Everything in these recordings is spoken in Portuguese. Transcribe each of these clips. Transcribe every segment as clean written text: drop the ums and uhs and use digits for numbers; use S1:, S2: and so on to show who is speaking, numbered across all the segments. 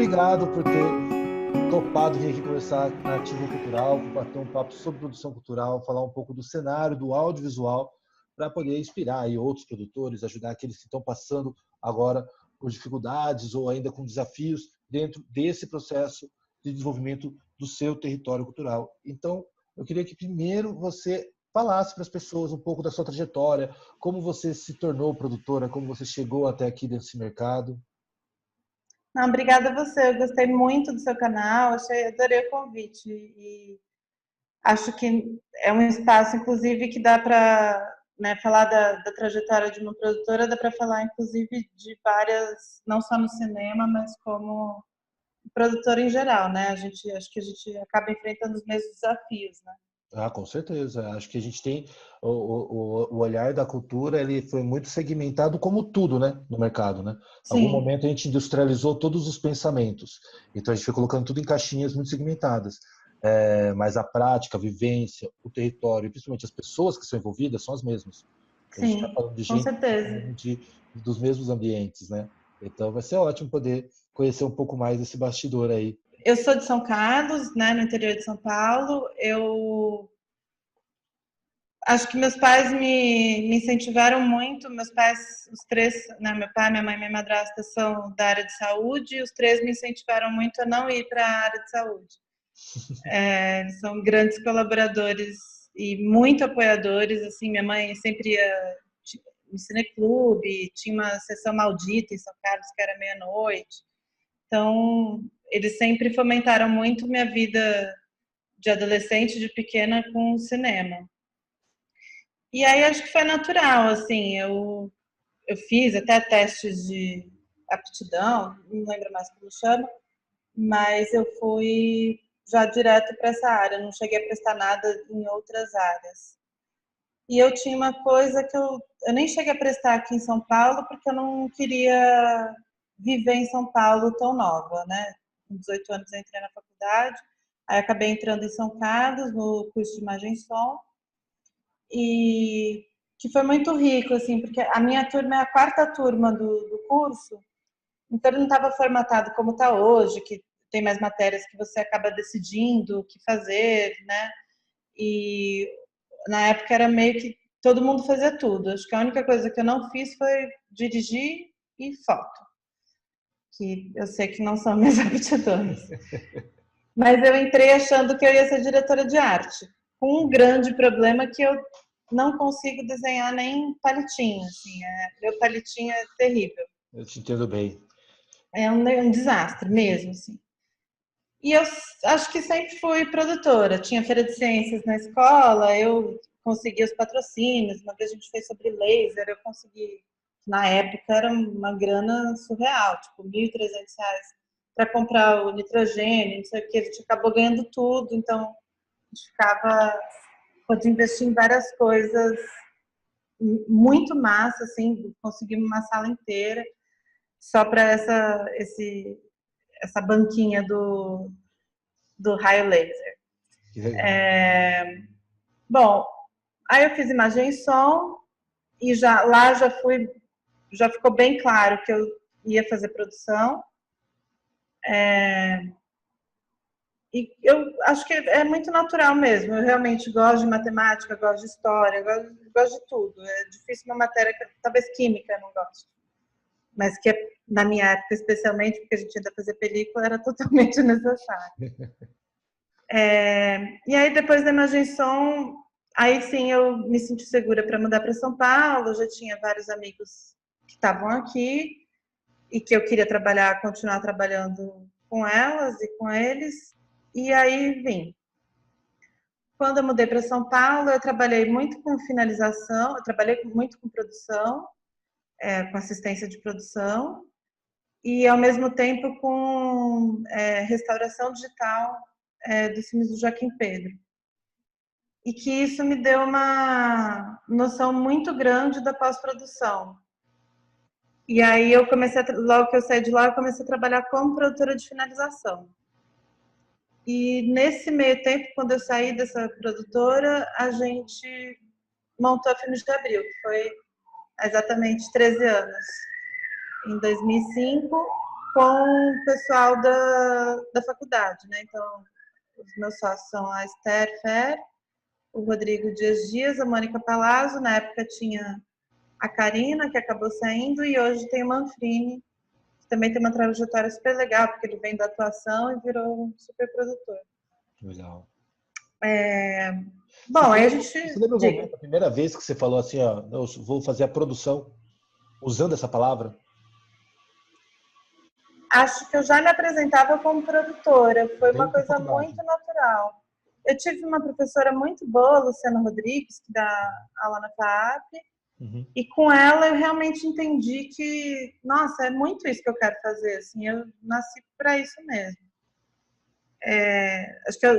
S1: obrigado por ter topado vir aqui conversar na Ativo Cultural, bater um papo sobre produção cultural, falar um pouco do cenário, do audiovisual, para poder inspirar aí outros produtores, ajudar aqueles que estão passando agora por dificuldades ou ainda com desafios dentro desse processo de desenvolvimento do seu território cultural. Então, eu queria que primeiro você falasse para as pessoas um pouco da sua trajetória, como você se tornou produtora, como você chegou até aqui nesse mercado.
S2: Não, obrigada a você. Eu gostei muito do seu canal, adorei o convite e acho que é um espaço, inclusive, que dá para, né, falar da trajetória de uma produtora, dá para falar, inclusive, de várias, não só no cinema, mas como produtora em geral, né? Acho que a gente acaba enfrentando os mesmos desafios, né?
S1: Ah, com certeza. Acho que a gente tem o olhar da cultura, ele foi muito segmentado como tudo, né, no mercado, né? Em algum
S2: Sim,
S1: momento a gente industrializou todos os pensamentos, então a gente foi colocando tudo em caixinhas muito segmentadas. Mas a prática, a vivência, o território, e principalmente as pessoas que são envolvidas são as mesmas. A gente está
S2: sim,
S1: falando de
S2: com
S1: gente
S2: certeza.
S1: dos mesmos ambientes, né? Então vai ser ótimo poder conhecer um pouco mais desse bastidor aí.
S2: Eu sou de São Carlos, né, no interior de São Paulo. Eu acho que meus pais me incentivaram muito. Meus pais, os três, né, meu pai, minha mãe e minha madrasta são da área de saúde, e os três me incentivaram muito a não ir para a área de saúde. Eles são grandes colaboradores e muito apoiadores. Assim, minha mãe sempre ia no cineclube, tinha uma sessão maldita em São Carlos que era meia-noite. Então, eles sempre fomentaram muito minha vida de adolescente, de pequena, com o cinema. E aí acho que foi natural, assim, eu fiz até testes de aptidão, não lembro mais como chama, mas eu fui já direto para essa área, não cheguei a prestar nada em outras áreas. E eu tinha uma coisa que eu nem cheguei a prestar aqui em São Paulo, porque eu não queria viver em São Paulo tão nova, né? Com 18 anos eu entrei na faculdade, aí acabei entrando em São Carlos, no curso de imagem e som, e que foi muito rico, assim, porque a minha turma é a quarta turma do curso, então ele não estava formatado como está hoje, que tem mais matérias que você acaba decidindo o que fazer, né? E na época era meio que todo mundo fazia tudo. Acho que a única coisa que eu não fiz foi dirigir e foto, que eu sei que não são minhas aptidões. Mas eu entrei achando que eu ia ser diretora de arte, com um grande problema que eu não consigo desenhar nem palitinho, assim, meu palitinho é terrível.
S1: Eu te entendo bem.
S2: É um desastre mesmo, assim. E eu acho que sempre fui produtora. Tinha feira de ciências na escola, eu consegui os patrocínios. Uma vez a gente fez sobre laser, eu consegui. Na época era uma grana surreal, tipo R$ 1.300 para comprar o nitrogênio, não sei o que. A gente acabou ganhando tudo, então a gente pôde investir em várias coisas muito massa, assim, conseguimos uma sala inteira só para essa banquinha do raio laser.
S1: Que legal.
S2: Bom, aí eu fiz imagem e som e já ficou bem claro que eu ia fazer produção. E eu acho que é muito natural mesmo. Eu realmente gosto de matemática, gosto de história, gosto de tudo. É difícil uma matéria que talvez química eu não gosto, mas que na minha época, especialmente porque a gente ainda fazia película, era totalmente necessário. E aí depois da imagem e som, aí sim eu me senti segura para mudar para São Paulo. Já tinha vários amigos que estavam aqui e que eu queria continuar trabalhando com elas e com eles. E aí vim. Quando eu mudei para São Paulo, eu trabalhei muito com finalização, eu trabalhei muito com produção, com assistência de produção, e ao mesmo tempo com restauração digital dos filmes do Joaquim Pedro. E que isso me deu uma noção muito grande da pós-produção. E aí eu comecei, logo que eu saí de lá, eu comecei a trabalhar como produtora de finalização. E nesse meio tempo, quando eu saí dessa produtora, a gente montou a Filmes de Abril, que foi há exatamente 13 anos. Em 2005, com o pessoal da faculdade, né? Então, os meus sócios são a Esther Fer, o Rodrigo Dias, a Mônica Palazzo. Na época tinha a Karina, que acabou saindo, e hoje tem o Manfrini, que também tem uma trajetória super legal, porque ele vem da atuação e virou um super produtor.
S1: Legal.
S2: Bom, aí a gente...
S1: Você lembra o momento, a primeira vez que você falou assim, ó, eu vou fazer a produção usando essa palavra?
S2: Acho que eu já me apresentava como produtora, foi uma
S1: Desde a
S2: coisa
S1: faculdade.
S2: muito natural. Eu tive uma professora muito boa, Luciana Rodrigues, que dá aula na FAAP, e com ela eu realmente entendi que, nossa, é muito isso que eu quero fazer, assim, eu nasci para isso mesmo. Acho que eu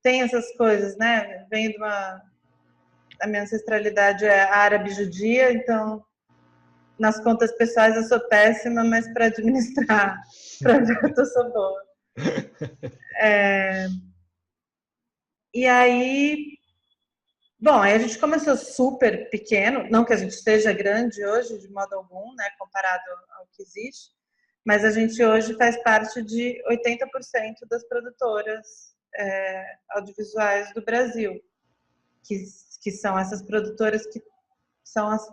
S2: tenho essas coisas, né? Venho a minha ancestralidade é árabe judia, então nas contas pessoais eu sou péssima, mas para administrar projeto eu sou boa. E aí, bom, aí a gente começou super pequeno, não que a gente esteja grande hoje de modo algum, né, comparado ao que existe, mas a gente hoje faz parte de 80% das produtoras audiovisuais do Brasil, que são essas produtoras que são as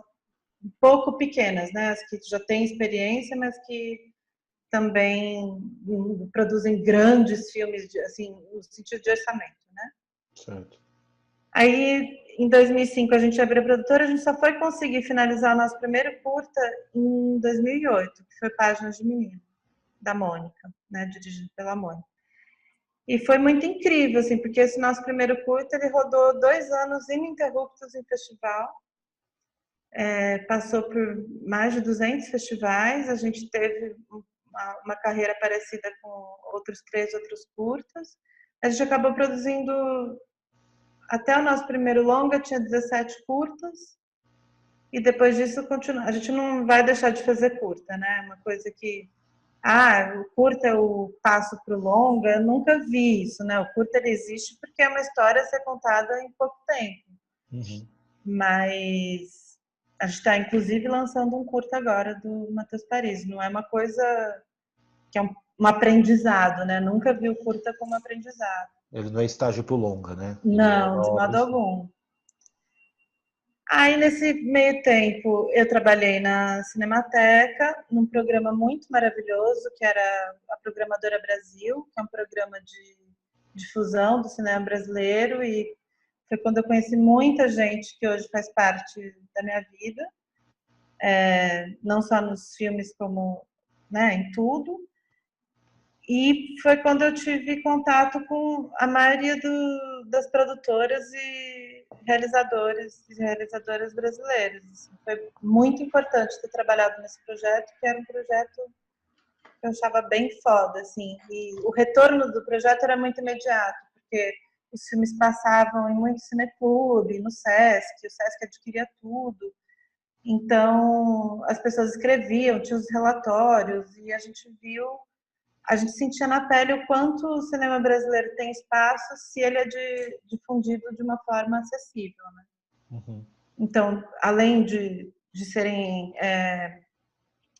S2: um pouco pequenas, né, as que já têm experiência, mas que também produzem grandes filmes, assim, no sentido de orçamento, né?
S1: Certo.
S2: Aí, em 2005, a gente abriu a produtora, a gente só foi conseguir finalizar o nosso primeiro curta em 2008, que foi Páginas de Menino, da Mônica, né, dirigido pela Mônica. E foi muito incrível, assim, porque esse nosso primeiro curta, ele rodou 2 anos ininterruptos em festival, passou por mais de 200 festivais, a gente teve uma carreira parecida com outros 3 outros curtas. A gente acabou produzindo, até o nosso primeiro longa, tinha 17 curtas, e depois disso continua. A gente não vai deixar de fazer curta, né? Uma coisa que, o curta é o passo para o longa, eu nunca vi isso, né? O curta ele existe porque é uma história a ser contada em pouco tempo. Mas a gente está, inclusive, lançando um curta agora do Matheus Paris. Não é uma coisa que é um aprendizado, né? Nunca vi o curta como aprendizado.
S1: Ele não é estágio pro longa, né?
S2: Não, de modo algum. Aí, nesse meio tempo, eu trabalhei na Cinemateca, num programa muito maravilhoso, que era a Programadora Brasil, que é um programa de difusão do cinema brasileiro, e foi quando eu conheci muita gente que hoje faz parte da minha vida, não só nos filmes, como, né, em tudo. E foi quando eu tive contato com a maioria das produtoras e realizadoras brasileiras. Foi muito importante ter trabalhado nesse projeto, que era um projeto que eu achava bem foda, assim. E o retorno do projeto era muito imediato, porque os filmes passavam em muito cineclube, no Sesc, o Sesc adquiria tudo. Então, as pessoas escreviam, tinha os relatórios, e a gente sentia na pele o quanto o cinema brasileiro tem espaço se ele é difundido de uma forma acessível, né? Então, além de serem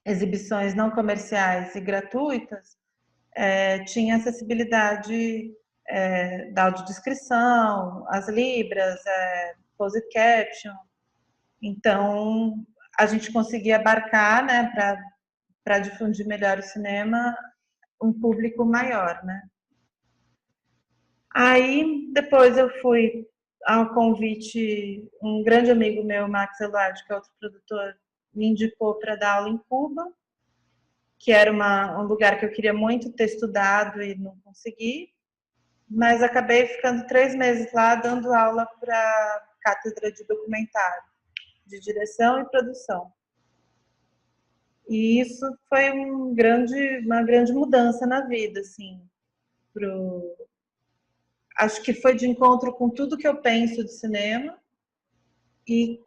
S2: exibições não comerciais e gratuitas, tinha acessibilidade da audiodescrição, as libras, closed caption. Então, a gente conseguia abarcar, né, para difundir melhor o cinema, um público maior, né? Aí, depois eu fui ao convite, um grande amigo meu, Max Eluard, que é outro produtor, me indicou para dar aula em Cuba, que era um lugar que eu queria muito ter estudado e não consegui, mas acabei ficando 3 meses lá dando aula para cátedra de documentário, de direção e produção. E isso foi uma grande mudança na vida, assim, acho que foi de encontro com tudo que eu penso de cinema e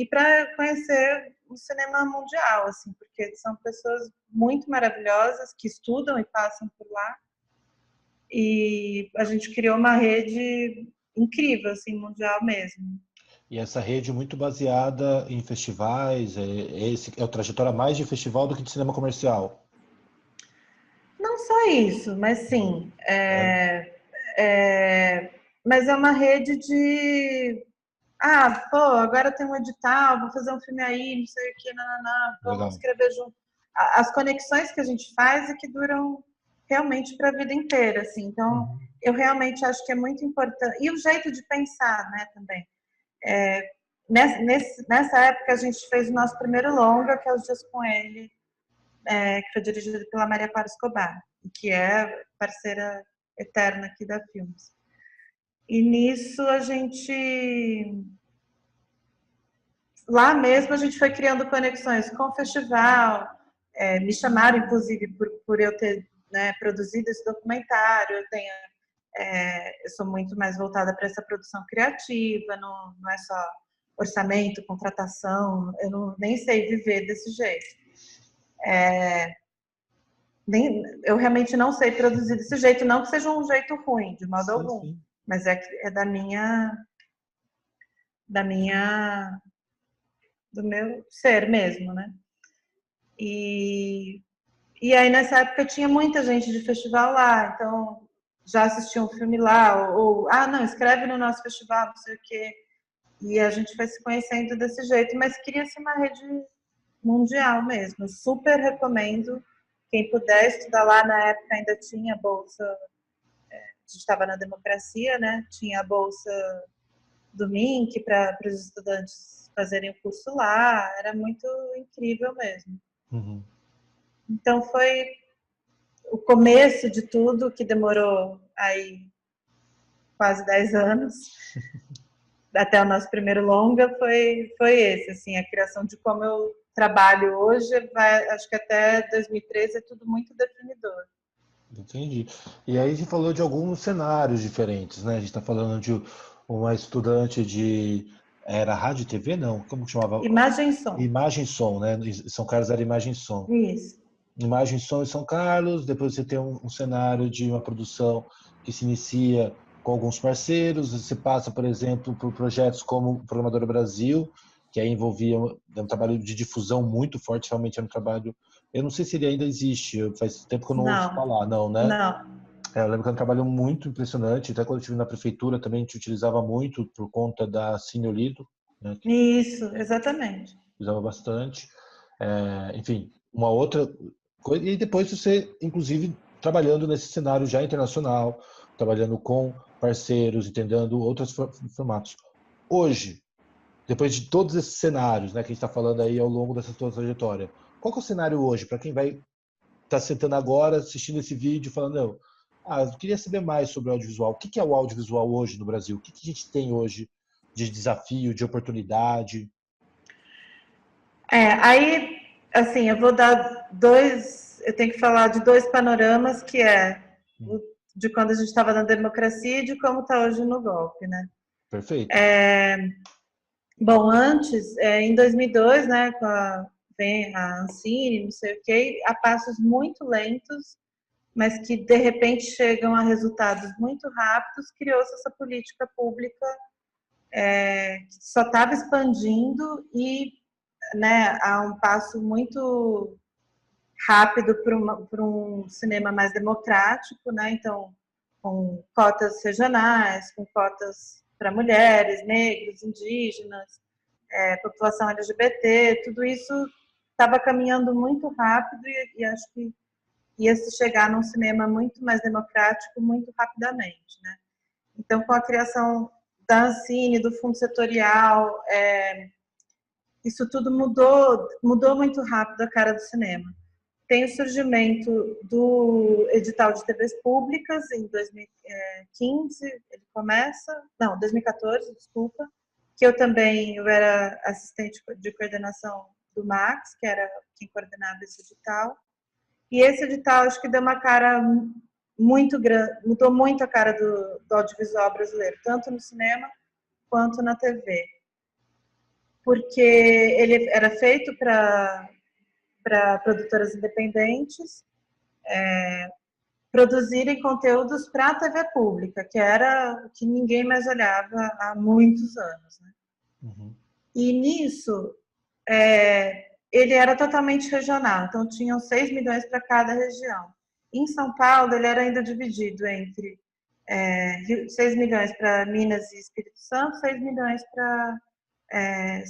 S2: para conhecer o cinema mundial, assim, porque são pessoas muito maravilhosas que estudam e passam por lá, e a gente criou uma rede incrível, assim, mundial mesmo.
S1: E essa rede muito baseada em festivais, é a trajetória mais de festival do que de cinema comercial.
S2: só isso, mas sim. Mas é uma rede de... pô, agora tem um edital, vou fazer um filme aí, não sei o que, vamos escrever junto. As conexões que a gente faz é que duram realmente para a vida inteira, assim. Então, eu realmente acho que é muito importante. E o jeito de pensar, né, também. Nessa época, a gente fez o nosso primeiro longa, que é Os Dias com Ele, que foi dirigido pela Maria Clara Escobar, que é parceira eterna aqui da Filmes. E nisso a gente... Lá mesmo a gente foi criando conexões com o festival, me chamaram, inclusive, por eu ter, né, produzido esse documentário. Eu sou muito mais voltada para essa produção criativa, não é só orçamento, contratação, eu nem sei viver desse jeito. Eu realmente não sei produzir desse jeito, não que seja um jeito ruim, de modo algum, sim. Mas é do meu ser mesmo, né? E aí, nessa época, tinha muita gente de festival lá, então já assistia um filme lá, não, escreve no nosso festival, não sei o quê. E a gente foi se conhecendo desse jeito, mas queria ser uma rede mundial mesmo. Super recomendo. Quem puder estudar lá, na época ainda tinha bolsa, a gente estava na democracia, né? Tinha a bolsa do MINC para os estudantes fazerem o curso lá, era muito incrível mesmo.
S1: Uhum.
S2: Então foi o começo de tudo, que demorou aí quase 10 anos, até o nosso primeiro longa, foi esse, assim, a criação de como eu trabalho hoje, acho que até 2013 é tudo muito definidor.
S1: Entendi. E aí a gente falou de alguns cenários diferentes, né? A gente está falando de uma estudante era rádio e TV, não? Como que chamava?
S2: Imagem e som.
S1: Imagem e som, né? São Carlos era imagem e som.
S2: Isso.
S1: Imagem e som em São Carlos, depois você tem um cenário de uma produção que se inicia com alguns parceiros, você passa, por exemplo, por projetos como o Programadora Brasil, que aí envolvia um trabalho de difusão muito forte, realmente era um trabalho... Eu não sei se ele ainda existe, faz tempo que eu não ouço falar, não, né?
S2: Não.
S1: Eu lembro que era um trabalho muito impressionante, até quando eu estive na prefeitura também a gente utilizava muito por conta da Cine Olido, né?
S2: Isso, exatamente.
S1: Usava bastante. Enfim, uma outra coisa. E depois você, inclusive, trabalhando nesse cenário já internacional, trabalhando com parceiros, entendendo outros formatos. Hoje, depois de todos esses cenários, né, que a gente está falando aí ao longo dessa sua trajetória, qual que é o cenário hoje para quem vai estar sentando agora, assistindo esse vídeo, falando, não, eu queria saber mais sobre o audiovisual. O que é o audiovisual hoje no Brasil? O que a gente tem hoje de desafio, de oportunidade?
S2: Aí, assim, eu vou dar eu tenho que falar de dois panoramas, que de quando a gente estava na democracia e de como está hoje no golpe, né?
S1: Perfeito.
S2: Bom, antes, em 2002, né, vem a Ancine, não sei o quê, a passos muito lentos, mas que de repente chegam a resultados muito rápidos, criou-se essa política pública que só estava expandindo e, né, a um passo muito rápido para um cinema mais democrático, né? Então, com cotas regionais, com cotas para mulheres, negros, indígenas, população LGBT, tudo isso estava caminhando muito rápido e acho que ia se chegar num cinema muito mais democrático muito rapidamente, né? Então, com a criação da Ancine, do Fundo Setorial, isso tudo mudou muito rápido a cara do cinema. Tem o surgimento do edital de TVs públicas em 2015, ele começa, não, 2014, desculpa, que eu era assistente de coordenação do Max, que era quem coordenava esse edital. E esse edital acho que deu uma cara muito grande, mudou muito a cara do audiovisual brasileiro, tanto no cinema quanto na TV. Porque ele era feito para produtoras independentes produzirem conteúdos para a TV pública, que era o que ninguém mais olhava há muitos anos, né?
S1: Uhum.
S2: E nisso, ele era totalmente regional, então tinham 6 milhões para cada região. Em São Paulo, ele era ainda dividido entre 6 milhões para Minas e Espírito Santo, 6 milhões para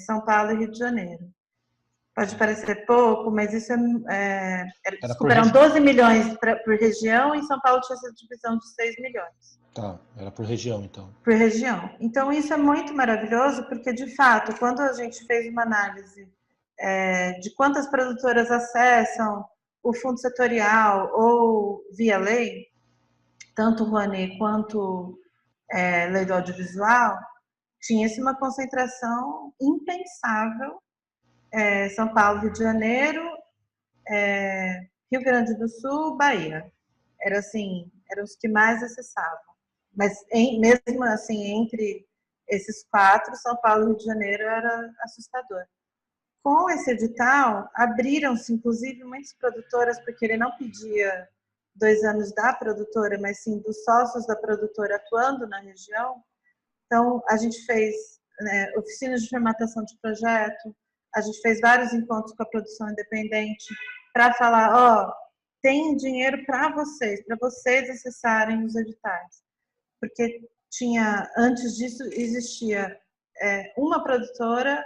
S2: São Paulo e Rio de Janeiro. Pode parecer pouco, mas isso desculpa, eram 12 milhões por região e São Paulo tinha essa divisão de 6 milhões.
S1: Tá, era por região, então.
S2: Por região. Então, isso é muito maravilhoso, porque, de fato, quando a gente fez uma análise de quantas produtoras acessam o fundo setorial ou via lei, tanto o Rouanet quanto lei do audiovisual, tinha-se uma concentração impensável. São Paulo, Rio de Janeiro, Rio Grande do Sul, Bahia. Eram os que mais acessavam. Mas, mesmo assim, entre esses 4, São Paulo e Rio de Janeiro era assustador. Com esse edital, abriram-se, inclusive, muitas produtoras, porque ele não pedia 2 anos da produtora, mas sim dos sócios da produtora atuando na região. Então, a gente fez oficinas de formatação de projeto, a gente fez vários encontros com a produção independente para falar, tem dinheiro para vocês acessarem os editais. Porque antes disso, existia uma produtora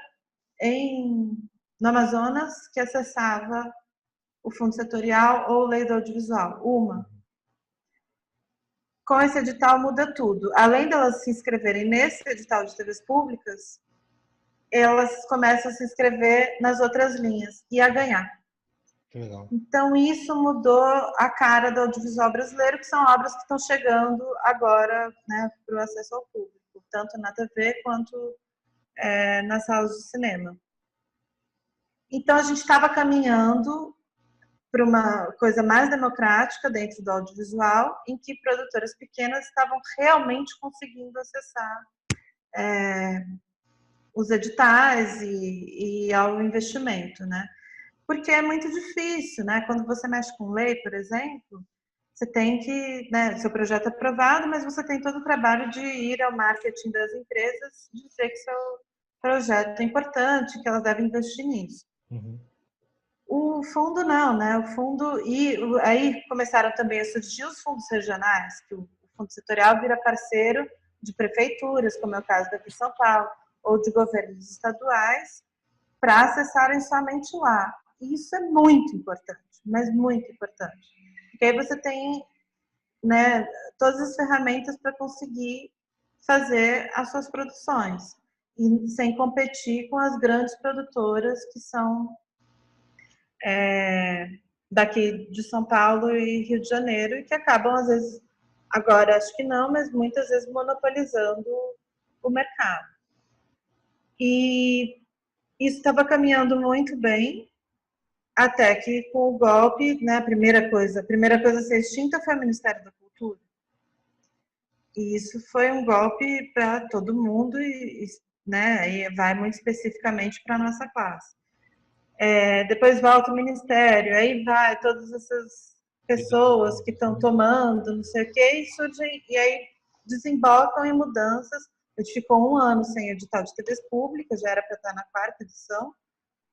S2: no Amazonas que acessava o fundo setorial ou lei do audiovisual, uma. Com esse edital muda tudo. Além delas se inscreverem nesse edital de TVs públicas, elas começam a se inscrever nas outras linhas e a ganhar.
S1: Que legal.
S2: Então, isso mudou a cara do audiovisual brasileiro, que são obras que estão chegando agora, né, para o acesso ao público, tanto na TV quanto nas salas de cinema. Então, a gente estava caminhando para uma coisa mais democrática dentro do audiovisual, em que produtoras pequenas estavam realmente conseguindo acessar os editais e ao investimento, né? Porque é muito difícil, né? Quando você mexe com lei, por exemplo, você tem que, né, seu projeto é aprovado, mas você tem todo o trabalho de ir ao marketing das empresas, dizer que seu projeto é importante, que elas devem investir nisso.
S1: Uhum.
S2: O fundo não, né? O fundo, e aí começaram também a surgir os fundos regionais, que o fundo setorial vira parceiro de prefeituras, como é o caso daqui de São Paulo, ou de governos estaduais, para acessarem somente lá. E isso é muito importante, mas muito importante. Porque aí você tem, né, todas as ferramentas para conseguir fazer as suas produções, e sem competir com as grandes produtoras que são daqui de São Paulo e Rio de Janeiro, e que acabam, às vezes, agora acho que não, mas muitas vezes monopolizando o mercado. E isso estava caminhando muito bem, até que com o golpe, né, a primeira coisa a ser extinta foi o Ministério da Cultura. E isso foi um golpe para todo mundo, né, e vai muito especificamente para a nossa classe. Depois volta o Ministério, aí vai todas essas pessoas que estão tomando, não sei o quê, e surgem, e aí desembocam em mudanças. A gente ficou 1 ano sem edital de TVs públicas, já era para estar na 4ª edição,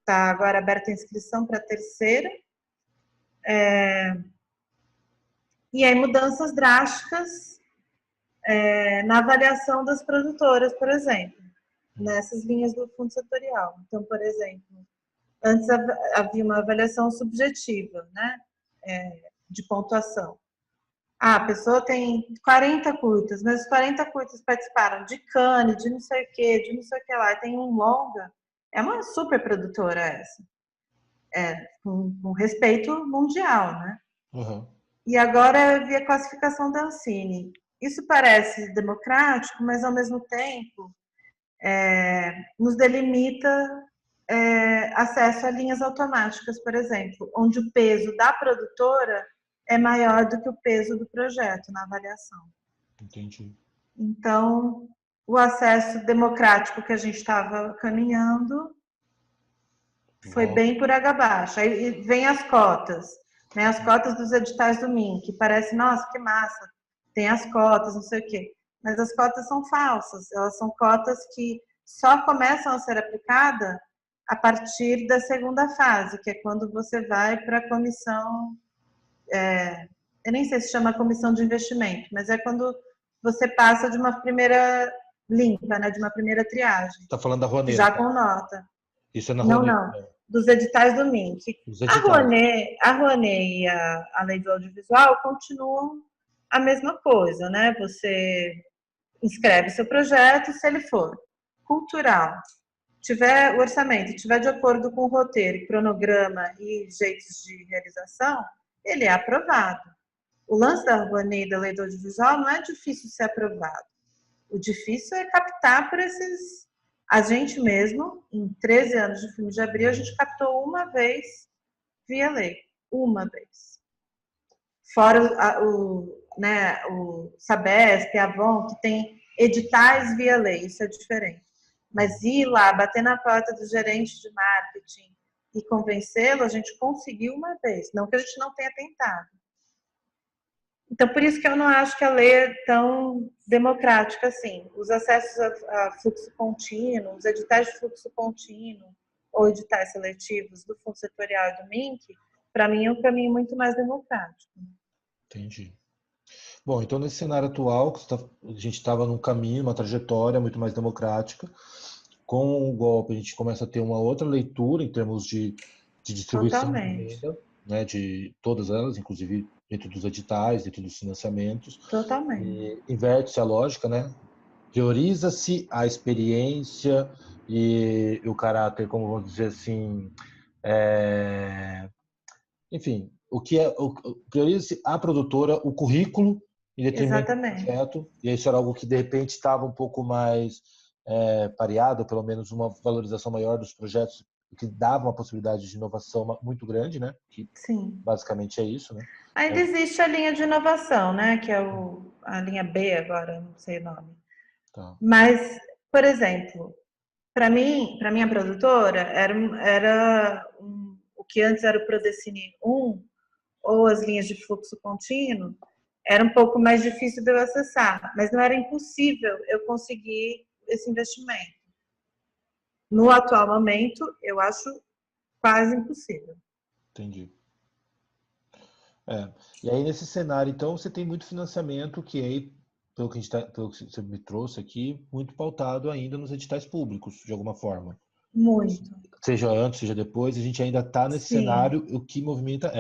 S2: está agora aberta a inscrição para a 3ª. E aí mudanças drásticas na avaliação das produtoras, por exemplo, nessas linhas do fundo setorial. Então, por exemplo, antes havia uma avaliação subjetiva, né, de pontuação. A pessoa tem 40 curtas, mas os 40 curtas participaram de Cannes, de não sei o quê, de não sei o que lá, e tem um longa. É uma super produtora essa. Com respeito mundial, né?
S1: Uhum.
S2: E agora via classificação da Ancine. Isso parece democrático, mas ao mesmo tempo nos delimita acesso a linhas automáticas, por exemplo, onde o peso da produtora é maior do que o peso do projeto na avaliação.
S1: Entendi.
S2: Então, o acesso democrático que a gente estava caminhando foi bem por água abaixo. Aí vem as cotas, né? As cotas dos editais do MIN, que parece, nossa, que massa, tem as cotas, não sei o quê. Mas as cotas são falsas, elas são cotas que só começam a ser aplicadas a partir da 2ª fase, que é quando você vai para a comissão eu nem sei se chama comissão de investimento, mas é quando você passa de uma primeira limpa, né, de uma primeira triagem,
S1: Tá falando da Rouanet,
S2: já
S1: tá?
S2: com nota.
S1: Isso é na
S2: Não,
S1: Rouanet,
S2: não,
S1: né?
S2: dos editais do MINC.
S1: Os editais.
S2: A Rouanet e a Lei do Audiovisual continuam a mesma coisa, né? Você inscreve seu projeto, se ele for cultural, tiver o orçamento, tiver de acordo com o roteiro, cronograma e jeitos de realização, ele é aprovado. O lance da Rouanet e da Lei do Audiovisual não é difícil ser aprovado. O difícil é captar por esses... A gente mesmo, em 13 anos de Filme de Abril, a gente captou uma vez via lei. Uma vez. Fora o Sabesp, a Avon, que tem editais via lei, isso é diferente. Mas ir lá, bater na porta do gerente de marketing e convencê-lo, a gente conseguiu uma vez. Não que a gente não tenha tentado. Então, por isso que eu não acho que a lei é tão democrática assim. Os acessos a fluxo contínuo, os editais de fluxo contínuo ou editais seletivos do Fundo Setorial e do MINC, para mim é um caminho muito mais democrático.
S1: Entendi. Bom, então nesse cenário atual, a gente estava num caminho, uma trajetória muito mais democrática. Com o golpe, a gente começa a ter uma outra leitura em termos de distribuição de
S2: Totalmente.
S1: renda, né, de todas elas, inclusive dentro dos editais, dentro dos financiamentos.
S2: Totalmente.
S1: Inverte-se a lógica, né? Prioriza-se a experiência e o caráter, como vamos dizer assim, enfim, prioriza-se a produtora, o currículo em detrimento do
S2: Exatamente.
S1: projeto, e isso era algo que de repente estava um pouco mais pareado, pelo menos uma valorização maior dos projetos, que dava uma possibilidade de inovação muito grande, né? Que
S2: Sim.
S1: basicamente é isso, né?
S2: Ainda existe a linha de inovação, né? Que é a linha B agora, não sei o nome.
S1: Tá.
S2: Mas, por exemplo, para mim, para minha produtora, era o que antes era o Prodecine 1, ou as linhas de fluxo contínuo, era um pouco mais difícil de eu acessar, mas não era impossível eu conseguir esse investimento. No atual momento, eu acho quase impossível.
S1: Entendi. E aí nesse cenário, então, você tem muito financiamento que aí, pelo que você me trouxe aqui, muito pautado ainda nos editais públicos, de alguma forma.
S2: Muito.
S1: Seja antes, seja depois, a gente ainda está nesse
S2: Sim.
S1: cenário, o que movimenta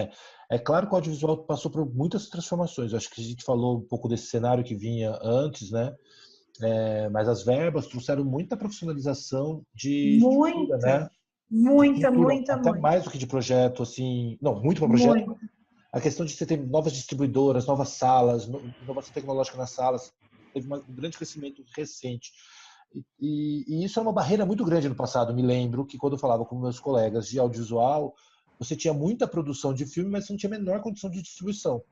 S1: é claro que o audiovisual passou por muitas transformações. Acho que a gente falou um pouco desse cenário que vinha antes, né? Mas as verbas trouxeram muita profissionalização de estrutura, né?
S2: Muita,
S1: De
S2: muita,
S1: estrutura,
S2: muita,
S1: até
S2: muita.
S1: mais do que de projeto, assim, não, muito para projeto.
S2: Muito.
S1: A questão de você ter novas distribuidoras, novas salas, inovação tecnológica nas salas, teve um grande crescimento recente. E isso é uma barreira muito grande no passado. Me lembro que quando eu falava com meus colegas de audiovisual, você tinha muita produção de filme, mas você não tinha a menor condição de distribuição.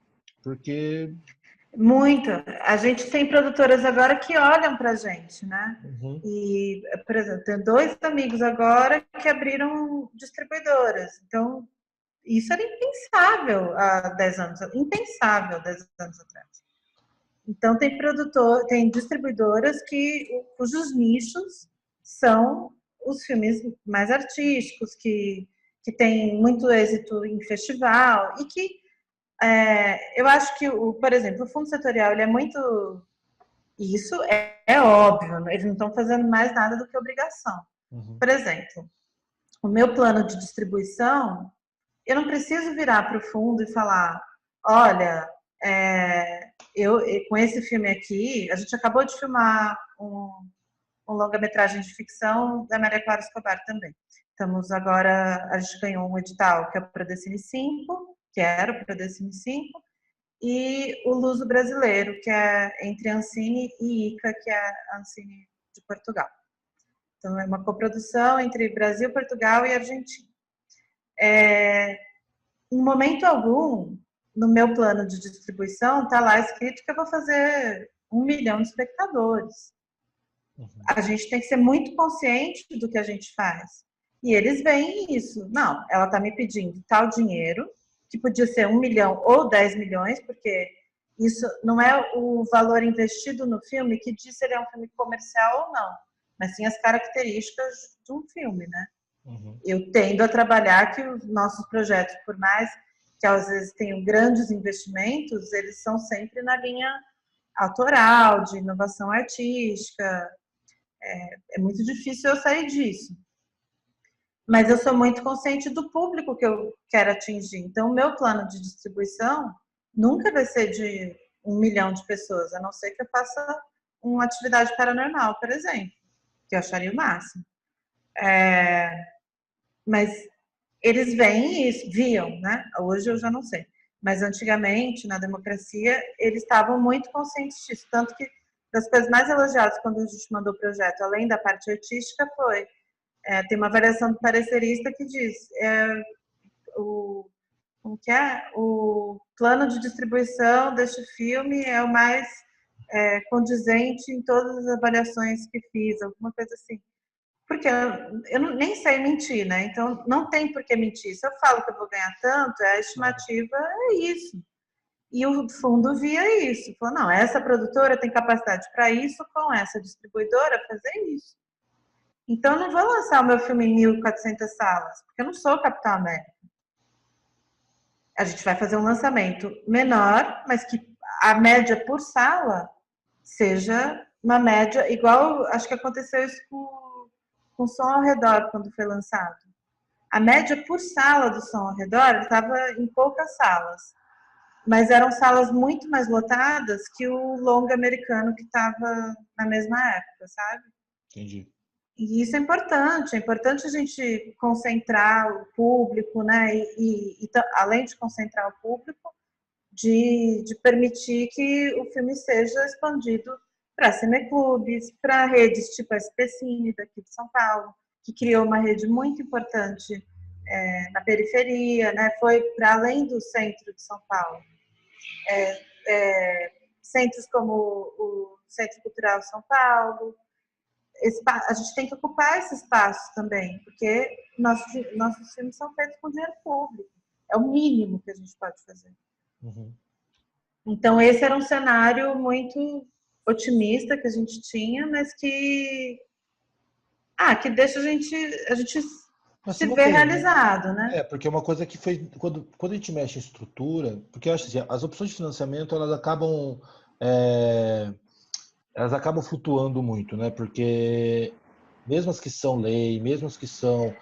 S1: Porque.
S2: Muito. A gente tem produtoras agora que olham para a gente, né?
S1: Uhum.
S2: E, por exemplo, tem 2 amigos agora que abriram distribuidoras. Então, isso era impensável há 10 anos, impensável 10 anos atrás. Então, tem distribuidoras cujos nichos são os filmes mais artísticos, que têm muito êxito em festival e que eu acho que, por exemplo, o fundo setorial ele é muito... Isso é óbvio, eles não estão fazendo mais nada do que obrigação.
S1: Uhum.
S2: Por exemplo, o meu plano de distribuição, eu não preciso virar para o fundo e falar, olha, com esse filme aqui, a gente acabou de filmar um longa-metragem de ficção da Maria Clara Escobar também. A gente ganhou um edital que é o Prodecine 5, que era o Prodecine 5, e o Luso Brasileiro, que é entre a Ancine e ICA, que é a Ancine de Portugal. Então, é uma coprodução entre Brasil, Portugal e Argentina. Em momento algum, no meu plano de distribuição, está lá escrito que eu vou fazer 1 milhão de espectadores.
S1: Uhum.
S2: A gente tem que ser muito consciente do que a gente faz. E eles veem isso. Não, ela está me pedindo tal dinheiro, que podia ser 1 milhão ou 10 milhões, porque isso não é o valor investido no filme que diz se ele é um filme comercial ou não, mas sim as características de um filme, né?
S1: Uhum.
S2: Eu tendo a trabalhar que os nossos projetos, por mais que às vezes têm grandes investimentos, eles são sempre na linha autoral, de inovação artística. É muito difícil eu sair disso. Mas eu sou muito consciente do público que eu quero atingir. Então, o meu plano de distribuição nunca vai ser de 1 milhão de pessoas, a não ser que eu faça uma atividade paranormal, por exemplo, que eu acharia o máximo. Mas eles veem isso, viam, né? Hoje eu já não sei. Mas antigamente, na democracia, eles estavam muito conscientes disso. Tanto que das coisas mais elogiadas quando a gente mandou o projeto, além da parte artística, foi... tem uma variação do parecerista que diz como que é? O plano de distribuição deste filme é o mais condizente em todas as avaliações que fiz, alguma coisa assim. Porque eu nem sei mentir, né? Então, não tem por que mentir. Se eu falo que eu vou ganhar tanto, a estimativa é isso. E o fundo via isso. Falou, não, essa produtora tem capacidade para isso, com essa distribuidora fazer isso. Então, eu não vou lançar o meu filme em 1.400 salas, porque eu não sou Capitão América. A gente vai fazer um lançamento menor, mas que a média por sala seja uma média igual, acho que aconteceu isso com o Som ao Redor, quando foi lançado. A média por sala do Som ao Redor estava em poucas salas, mas eram salas muito mais lotadas que o longa americano que estava na mesma época, sabe?
S1: Entendi.
S2: E isso é importante a gente concentrar o público, né? E além de concentrar o público, de permitir que o filme seja expandido para cineclubes, para redes tipo a SPCine daqui de São Paulo, que criou uma rede muito importante na periferia, né? Foi para além do centro de São Paulo. Centros como o Centro Cultural São Paulo. A gente tem que ocupar esse espaço também, porque nossos filmes são feitos com dinheiro público. É o mínimo que a gente pode fazer.
S1: Uhum.
S2: Então, esse era um cenário muito otimista que a gente tinha, mas que deixa a gente se ver realizado, né?
S1: Porque é uma coisa que foi quando a gente mexe em estrutura, porque eu acho assim, as opções de financiamento elas acabam flutuando muito, né? Porque mesmo as que são lei, mesmo as que são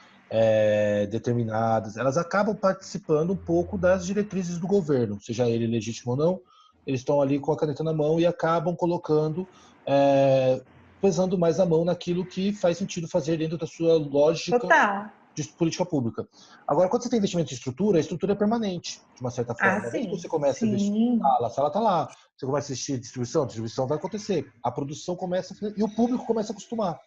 S1: determinadas, elas acabam participando um pouco das diretrizes do governo, seja ele legítimo ou não, eles estão ali com a caneta na mão e acabam colocando, pesando mais a mão naquilo que faz sentido fazer dentro da sua lógica
S2: Total.
S1: de política pública. Agora, quando você tem investimento em estrutura, a estrutura é permanente, de uma certa forma. Uma vez que você começa a investir em sala, a sala está lá. Você começa a assistir a distribuição vai acontecer. A produção começa e o público começa a acostumar.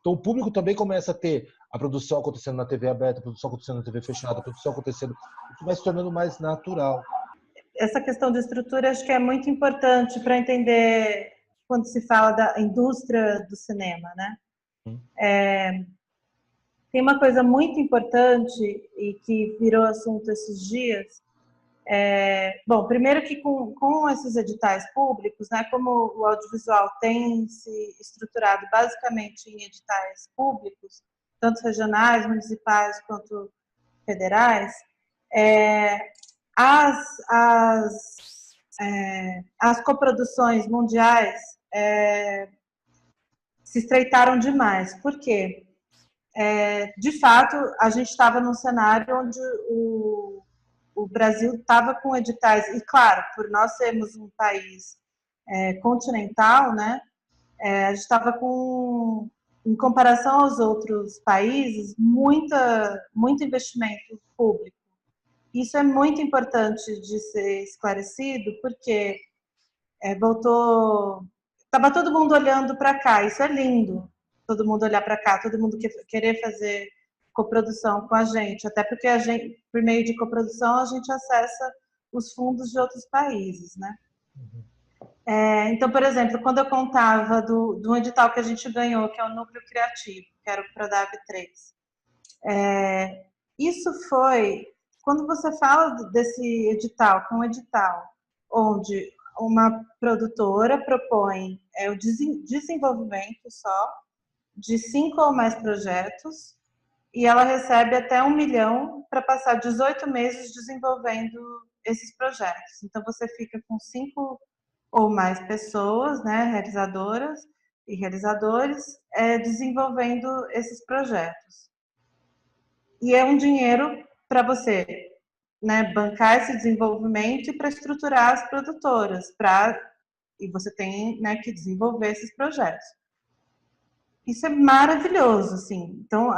S1: Então, o público também começa a ter a produção acontecendo na TV aberta, a produção acontecendo na TV fechada, a produção acontecendo... Isso vai se tornando mais natural.
S2: Essa questão de estrutura acho que é muito importante para entender quando se fala da indústria do cinema, né? Tem uma coisa muito importante e que virou assunto esses dias. Bom, primeiro que com esses editais públicos, né, como o audiovisual tem se estruturado basicamente em editais públicos, tanto regionais, municipais quanto federais, as coproduções mundiais se estreitaram demais. Por quê? De fato, a gente estava num cenário onde o Brasil estava com editais, e claro, por nós sermos um país continental, né, a gente estava com, em comparação aos outros países, muito investimento público. Isso é muito importante de ser esclarecido, porque estava todo mundo olhando para cá, isso é lindo, todo mundo olhar para cá, todo mundo querer fazer coprodução com a gente, até porque a gente, por meio de coprodução, a gente acessa os fundos de outros países, né? Então, por exemplo, quando eu contava do edital que a gente ganhou, que é o Núcleo Criativo, que era o Prodab 3, isso foi, quando você fala desse edital, que é um edital onde uma produtora propõe o desenvolvimento só de 5 ou mais projetos, e ela recebe até 1 milhão para passar 18 meses desenvolvendo esses projetos. Então, você fica com 5 ou mais pessoas, né, realizadoras e realizadores, desenvolvendo esses projetos. E é um dinheiro para você, né, bancar esse desenvolvimento e para estruturar as produtoras, e você tem, né, que desenvolver esses projetos. Isso é maravilhoso, assim. Então,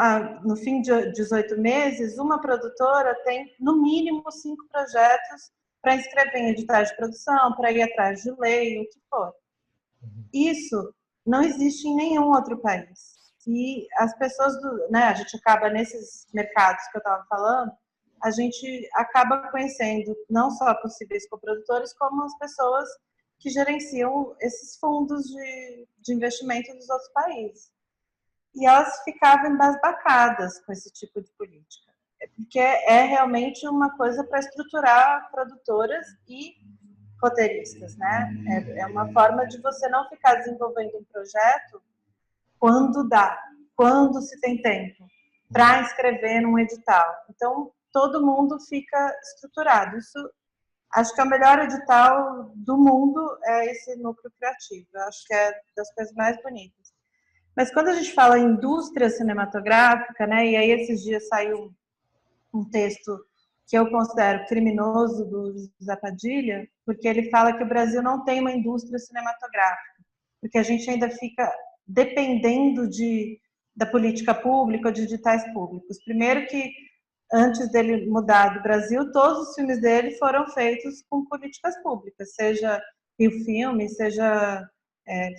S2: no fim de 18 meses, uma produtora tem, no mínimo, 5 projetos para inscrever em editais de produção, para ir atrás de lei, o que for. Isso não existe em nenhum outro país. E as pessoas, né, a gente acaba nesses mercados que eu estava falando, a gente acaba conhecendo não só possíveis coprodutores, como as pessoas que gerenciam esses fundos de investimento dos outros países. E elas ficavam embasbacadas com esse tipo de política. Porque é realmente uma coisa para estruturar produtoras e roteiristas, né? É uma forma de você não ficar desenvolvendo um projeto quando dá, quando se tem tempo, para inscrever num edital. Então, todo mundo fica estruturado. Isso, acho que é o melhor edital do mundo, é esse núcleo criativo. Eu acho que é das coisas mais bonitas. Mas quando a gente fala em indústria cinematográfica, né, e aí esses dias saiu um texto que eu considero criminoso do Zé Padilha, porque ele fala que o Brasil não tem uma indústria cinematográfica, porque a gente ainda fica dependendo da política pública ou de editais públicos. Primeiro que, antes dele mudar do Brasil, todos os filmes dele foram feitos com políticas públicas, seja Rio Filme, seja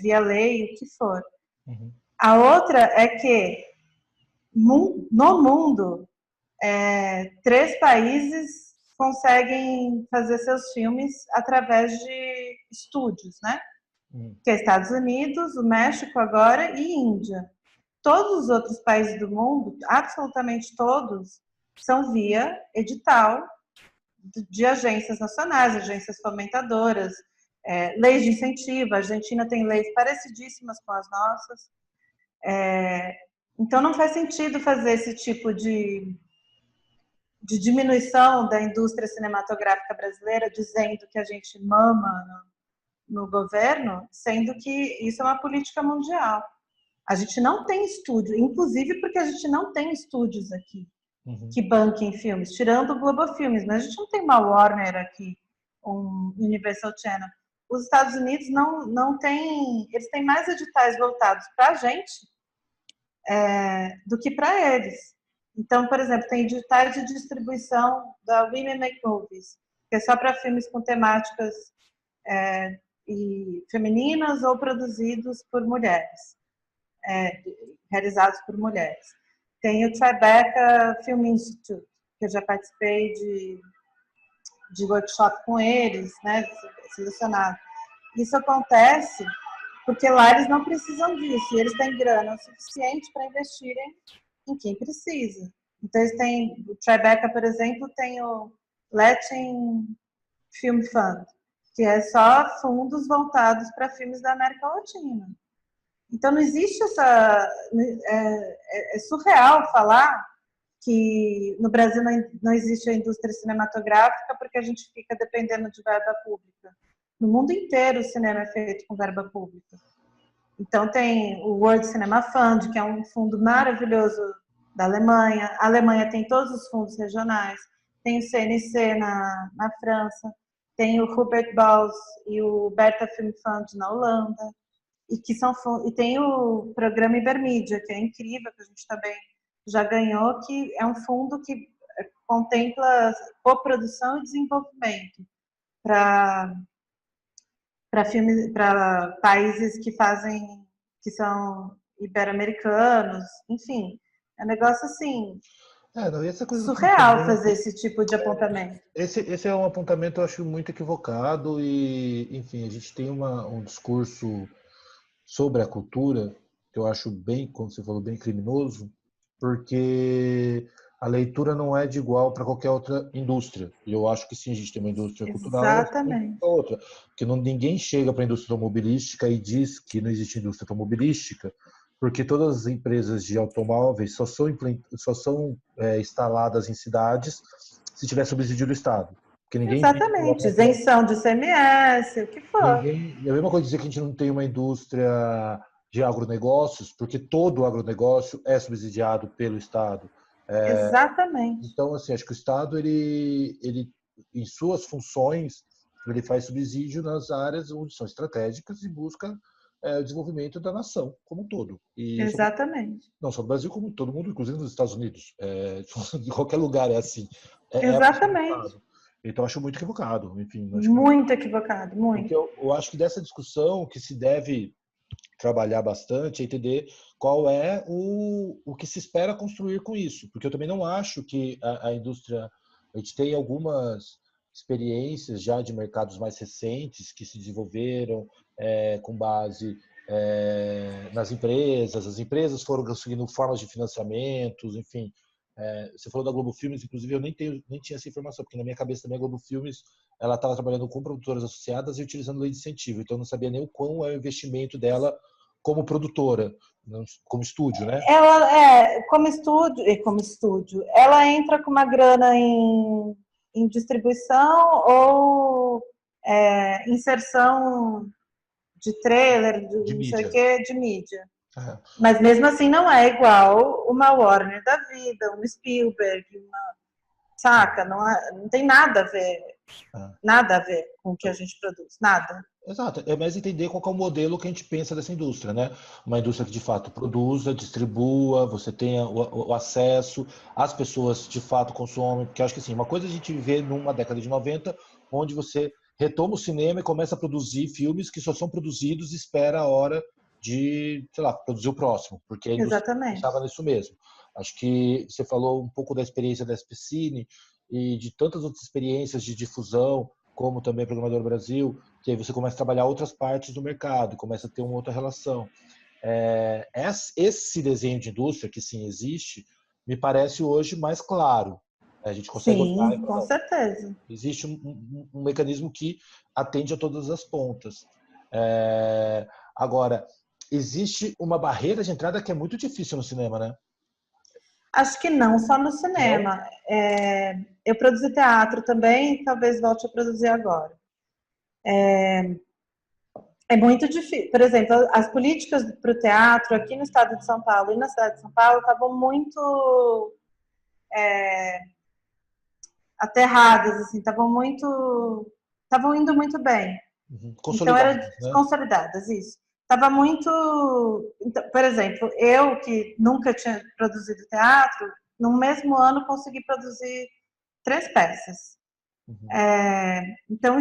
S2: via lei, o que for.
S1: Uhum.
S2: A outra é que, no mundo, 3 países conseguem fazer seus filmes através de estúdios, né? Que é Estados Unidos, o México agora e Índia. Todos os outros países do mundo, absolutamente todos, são via edital de agências nacionais, agências fomentadoras, leis de incentivo. A Argentina tem leis parecidíssimas com as nossas. Então, não faz sentido fazer esse tipo de diminuição da indústria cinematográfica brasileira, dizendo que a gente mama no governo, sendo que isso é uma política mundial. A gente não tem estúdio, inclusive porque a gente não tem estúdios aqui que banquem filmes, tirando o Globo Filmes, mas a gente não tem uma Warner aqui, um Universal Channel. Os Estados Unidos não têm, eles têm mais editais voltados para a gente do que para eles. Então, por exemplo, tem editais de distribuição da Women Make Movies, que é só para filmes com temáticas e femininas ou produzidos por mulheres, realizados por mulheres. Tem o Tribeca Film Institute, que eu já participei de workshop com eles, né, selecionado. Isso acontece porque lá eles não precisam disso, e eles têm grana o suficiente para investirem em quem precisa. Então, eles têm, o Tribeca, por exemplo, tem o Latin Film Fund, que é só fundos voltados para filmes da América Latina. Então, não existe essa... É surreal falar que no Brasil não existe a indústria cinematográfica porque a gente fica dependendo de verba pública. No mundo inteiro o cinema é feito com verba pública. Então tem o World Cinema Fund, que é um fundo maravilhoso da Alemanha. A Alemanha tem todos os fundos regionais. Tem o CNC na França. Tem o Hubert Bals e o Bertha Film Fund na Holanda. E tem o programa Ibermídia, que é incrível, que a gente também já ganhou, que é um fundo que contempla coprodução e desenvolvimento para países que são ibero-americanos, enfim, é um negócio assim
S1: Não, essa coisa
S2: surreal fazer esse tipo de apontamento.
S1: Esse é um apontamento, eu acho, muito equivocado e, enfim, a gente tem um discurso sobre a cultura que eu acho bem, como você falou, bem criminoso, porque a leitura não é de igual para qualquer outra indústria. E eu acho que sim, a gente tem uma indústria cultural,
S2: Exatamente.
S1: outra. Porque ninguém chega para a indústria automobilística e diz que não existe indústria automobilística, porque todas as empresas de automóveis só são instaladas em cidades se tiver subsídio do Estado. Porque ninguém vive de
S2: Exatamente. Isenção de ICMS, o que for.
S1: ninguém, é a mesma coisa dizer que a gente não tem uma indústria de agronegócios, porque todo o agronegócio é subsidiado pelo Estado.
S2: Exatamente.
S1: Então, assim, acho que o Estado, ele em suas funções, ele faz subsídio nas áreas onde são estratégicas e busca o desenvolvimento da nação como um todo. E
S2: Exatamente.
S1: não só do Brasil, como todo mundo, inclusive nos Estados Unidos. De qualquer lugar é assim. É a função do
S2: Exatamente.
S1: Estado. Então, acho muito equivocado. Enfim, acho que,
S2: Muito equivocado,
S1: porque
S2: muito.
S1: eu acho que dessa discussão que se deve trabalhar bastante é entender qual é o que se espera construir com isso. Porque eu também não acho que a indústria... A gente tem algumas experiências já de mercados mais recentes que se desenvolveram com base nas empresas. As empresas foram conseguindo formas de financiamentos, enfim. Você falou da Globo Filmes, inclusive eu nem tinha essa informação, porque na minha cabeça também a Globo Filmes ela estava trabalhando com produtoras associadas e utilizando lei de incentivo, então eu não sabia nem o quão é o investimento dela como produtora, como estúdio, né?
S2: Ela como estúdio, ela entra com uma grana em distribuição ou inserção de trailer, de
S1: De
S2: não sei o
S1: mídia.
S2: que, de mídia.
S1: É.
S2: Mas mesmo assim não é igual uma Warner da vida, um Spielberg, saca? Não tem nada a ver com o que a gente produz, nada.
S1: Exato, é mais entender qual é o modelo que a gente pensa dessa indústria, né? Uma indústria que de fato produza, distribua, você tenha o acesso, as pessoas de fato consomem, porque eu acho que assim, uma coisa a gente vê numa década de 90, onde você retoma o cinema e começa a produzir filmes que só são produzidos e espera a hora de, sei lá, produzir o próximo, porque a indústria
S2: Exatamente.
S1: pensava nisso mesmo. Acho que você falou um pouco da experiência da SPCine e de tantas outras experiências de difusão, como também a Programador Brasil, que aí você começa a trabalhar outras partes do mercado, começa a ter uma outra relação. Esse desenho de indústria, que sim existe, me parece hoje mais claro. A gente consegue olhar e
S2: Sim,
S1: falar,
S2: com
S1: não,
S2: certeza.
S1: existe um mecanismo que atende a todas as pontas. Agora, existe uma barreira de entrada que é muito difícil no cinema, né?
S2: Acho que não só no
S1: Não?
S2: cinema. Eu produzi teatro também, talvez volte a produzir agora. É muito difícil. Por exemplo, as políticas para o teatro aqui no estado de São Paulo e na cidade de São Paulo estavam muito aterradas, assim, estavam indo muito bem. Então, eram
S1: Consolidadas, né?
S2: consolidadas, isso. Estava muito. Então, por exemplo, eu que nunca tinha produzido teatro, no mesmo ano consegui produzir 3 peças.
S1: Uhum.
S2: Então,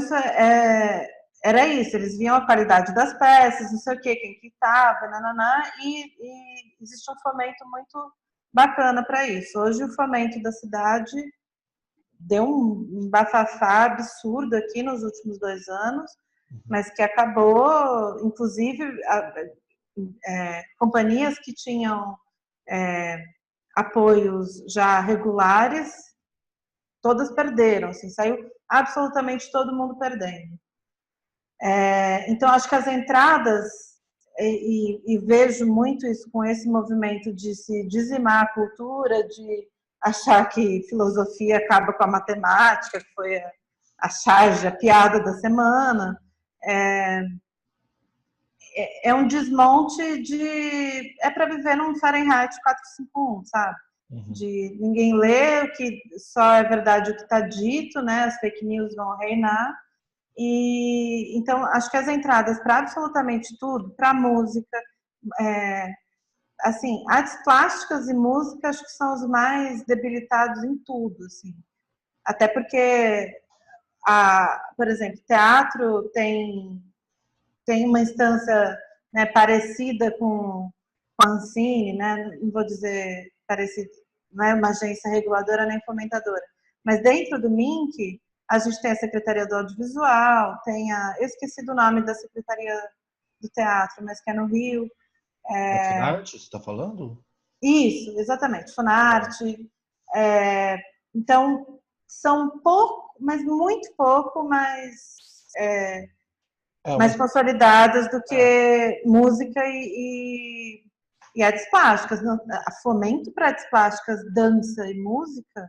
S2: era isso. Eles viam a qualidade das peças, não sei o quê, quem que estava, nananá, e existe um fomento muito bacana para isso. Hoje, o fomento da cidade deu um bafafá absurdo aqui nos últimos 2 anos, mas que acabou, inclusive, companhias que tinham apoios já regulares, todas perderam, assim, saiu absolutamente todo mundo perdendo. Então, acho que as entradas, e vejo muito isso com esse movimento de se dizimar a cultura, de achar que filosofia acaba com a matemática, que foi a charge, a piada da semana, é um desmonte de... É para viver num Fahrenheit 451, sabe?
S1: Uhum.
S2: De ninguém ler o que só é verdade o que está dito, né? As fake news vão reinar. E então acho que as entradas para absolutamente tudo, para música, assim, artes plásticas e música acho que são os mais debilitados em tudo, assim. Até porque por exemplo, teatro tem uma instância, né, parecida com a Ancine, né? Não vou dizer parecida, não é uma agência reguladora nem fomentadora, mas dentro do MINC a gente tem a Secretaria do Audiovisual, eu esqueci do nome da Secretaria do Teatro, mas que é no Rio.
S1: É Funarte, você está falando?
S2: Isso, exatamente, Funarte. Então, são pouco, mas muito pouco mais
S1: Mas
S2: consolidadas do que música E artes plásticas, fomento para artes plásticas, dança e música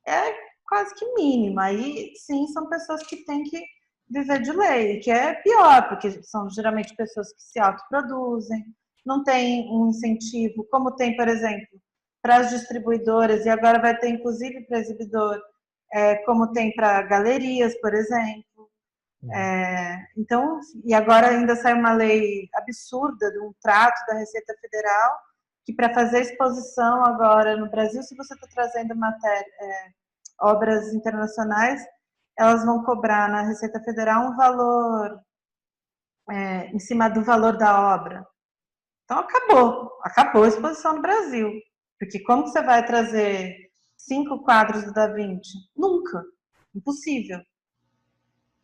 S2: é quase que mínimo. Aí, sim, são pessoas que têm que viver de lei, que é pior, porque são geralmente pessoas que se autoproduzem, não tem um incentivo, como tem, por exemplo, para as distribuidoras, e agora vai ter, inclusive, para exibidor, como tem para galerias, por exemplo. Então, e agora ainda saiu uma lei absurda de um trato da Receita Federal, que para fazer exposição agora no Brasil, se você está trazendo obras internacionais, elas vão cobrar na Receita Federal um valor em cima do valor da obra. Então acabou a exposição no Brasil. Porque como que você vai trazer 5 quadros do Da Vinci? Nunca. Impossível.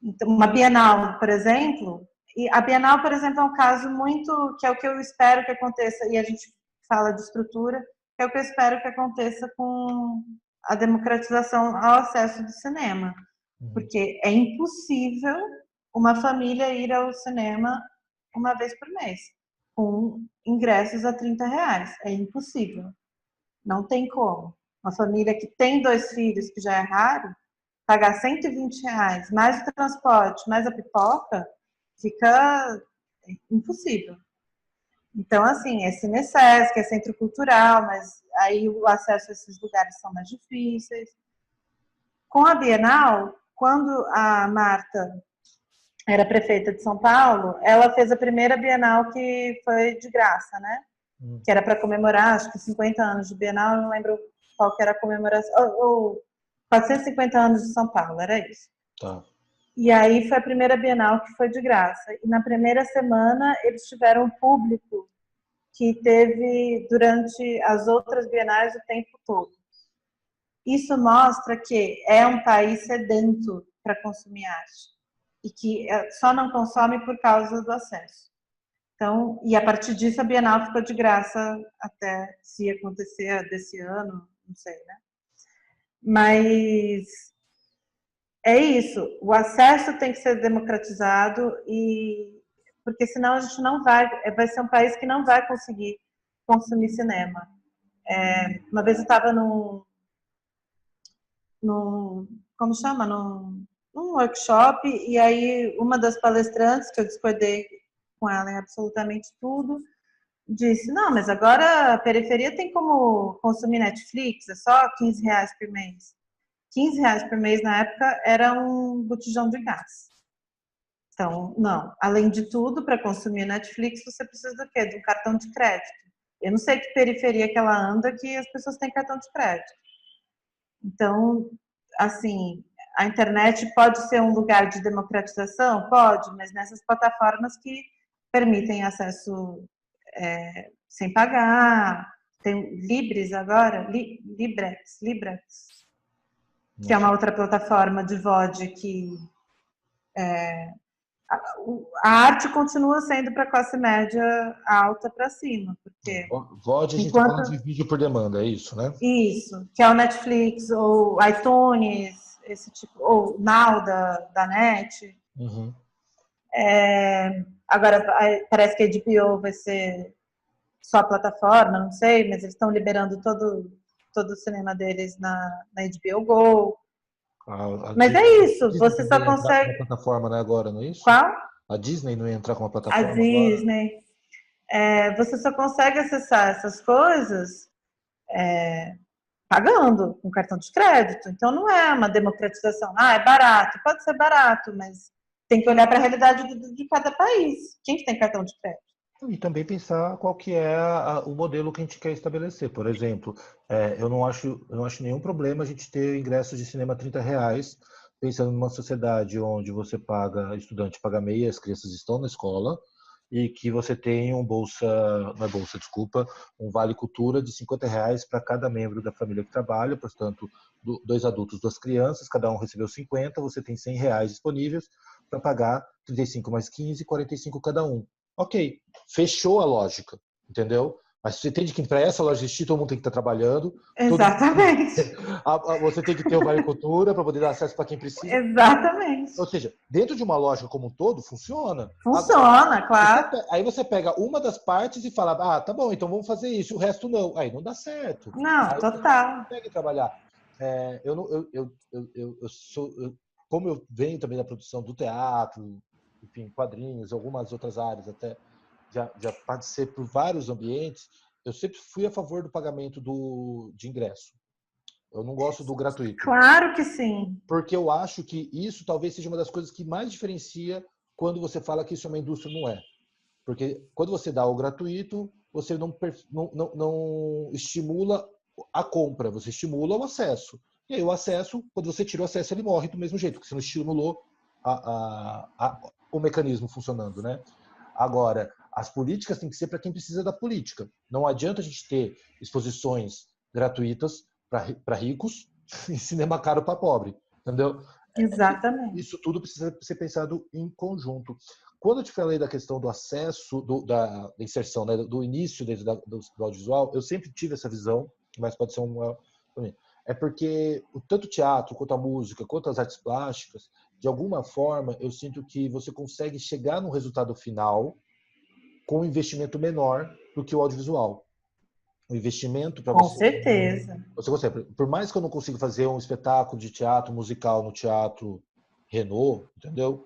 S2: Então, uma Bienal, por exemplo, e a Bienal, por exemplo, é um caso muito, que é o que eu espero que aconteça, e a gente fala de estrutura, que é o que eu espero que aconteça com a democratização ao acesso do cinema. Porque é impossível uma família ir ao cinema uma vez por mês, com ingressos a R$ 30. É impossível. Não tem como. Uma família que tem 2 filhos, que já é raro, pagar R$ 120, mais o transporte, mais a pipoca, fica impossível. Então, assim, é Cinesesc, é centro cultural, mas aí o acesso a esses lugares são mais difíceis. Com a Bienal, quando a Marta era prefeita de São Paulo, ela fez a primeira Bienal que foi de graça, né? Que era para comemorar, acho que 50 anos de Bienal, não lembro qual que era a comemoração, ou 450 anos de São Paulo, era isso.
S1: Tá.
S2: E aí foi a primeira Bienal que foi de graça. E na primeira semana eles tiveram um público que teve durante as outras bienais o tempo todo. Isso mostra que é um país sedento para consumir arte e que só não consome por causa do acesso. Então, e a partir disso a Bienal ficou de graça até se acontecer desse ano, não sei, né? Mas é isso, o acesso tem que ser democratizado e porque senão a gente não vai ser um país que não vai conseguir consumir cinema. Uma vez eu estava como chama? Num workshop, e aí uma das palestrantes, que eu discordei com ela em absolutamente tudo, disse, não, mas agora a periferia tem como consumir Netflix, é só R$ 15 por mês. R$ 15 por mês na época era um botijão de gás. Então, não. Além de tudo, para consumir Netflix, você precisa do quê? De um cartão de crédito. Eu não sei que periferia que ela anda que as pessoas têm cartão de crédito. Então, assim, a internet pode ser um lugar de democratização? Pode, mas nessas plataformas que permitem acesso sem pagar. Tem Libres agora, Librex, que é uma outra plataforma de VOD que a arte continua sendo para a classe média alta para cima, porque
S1: VOD, a gente está falando de vídeo por demanda, é isso, né?
S2: Isso, que é o Netflix, ou iTunes, esse tipo, ou Now da NET.
S1: Uhum.
S2: Agora, parece que a HBO vai ser só a plataforma, não sei, mas eles estão liberando todo o cinema deles na HBO Go. Mas é isso, você só consegue...
S1: Uma plataforma, né, agora, não é isso?
S2: Qual?
S1: A Disney não ia entrar com uma
S2: A
S1: plataforma
S2: Disney. Você só consegue acessar essas coisas pagando com cartão de crédito. Então não é uma democratização. É barato. Pode ser barato, mas tem que olhar para a realidade de cada país. Quem que tem cartão de crédito?
S1: E também pensar qual que é o modelo que a gente quer estabelecer. Por exemplo, eu não acho nenhum problema a gente ter ingressos de cinema R$ 30, pensando numa sociedade onde você paga, estudante paga meia, as crianças estão na escola, e que você tem um vale cultura de R$ 50 para cada membro da família que trabalha, portanto, 2 adultos, 2 crianças, cada um recebeu 50, você tem R$ 100 disponíveis para pagar 35 mais 15, 45 cada um. Ok, fechou a lógica, entendeu? Mas você entende que para essa loja existir, todo mundo tem que estar trabalhando.
S2: Exatamente.
S1: Você tem que ter o Vale Cultura para poder dar acesso para quem precisa.
S2: Exatamente.
S1: Ou seja, dentro de uma loja como um todo, funciona.
S2: Funciona,
S1: Agora,
S2: claro.
S1: aí você pega uma das partes e fala, ah, tá bom, então vamos fazer isso, o resto não. Aí não dá certo.
S2: Não,
S1: Aí você não
S2: total.
S1: consegue trabalhar. Como eu venho também da produção do teatro, enfim, quadrinhos, algumas outras áreas, até já participei por vários ambientes, eu sempre fui a favor do pagamento de ingresso. Eu não gosto do gratuito.
S2: Claro que sim.
S1: Porque eu acho que isso talvez seja uma das coisas que mais diferencia quando você fala que isso é uma indústria, não é. Porque quando você dá o gratuito, você não estimula a compra, você estimula o acesso. E aí o acesso, quando você tira o acesso, ele morre do mesmo jeito, porque você não estimulou o mecanismo funcionando, né? Agora, as políticas têm que ser para quem precisa da política. Não adianta a gente ter exposições gratuitas para ricos e cinema caro para pobre, entendeu?
S2: Exatamente.
S1: Isso tudo precisa ser pensado em conjunto. Quando eu te falei da questão do acesso, da inserção, né, do início dentro do audiovisual, eu sempre tive essa visão, mas pode ser uma... É porque tanto o teatro, quanto a música, quanto as artes plásticas, de alguma forma, eu sinto que você consegue chegar no resultado final com um investimento menor do que o audiovisual. O investimento para
S2: Com
S1: você...
S2: certeza.
S1: Você consegue. Por mais que eu não consiga fazer um espetáculo de teatro musical no Teatro Renault, entendeu?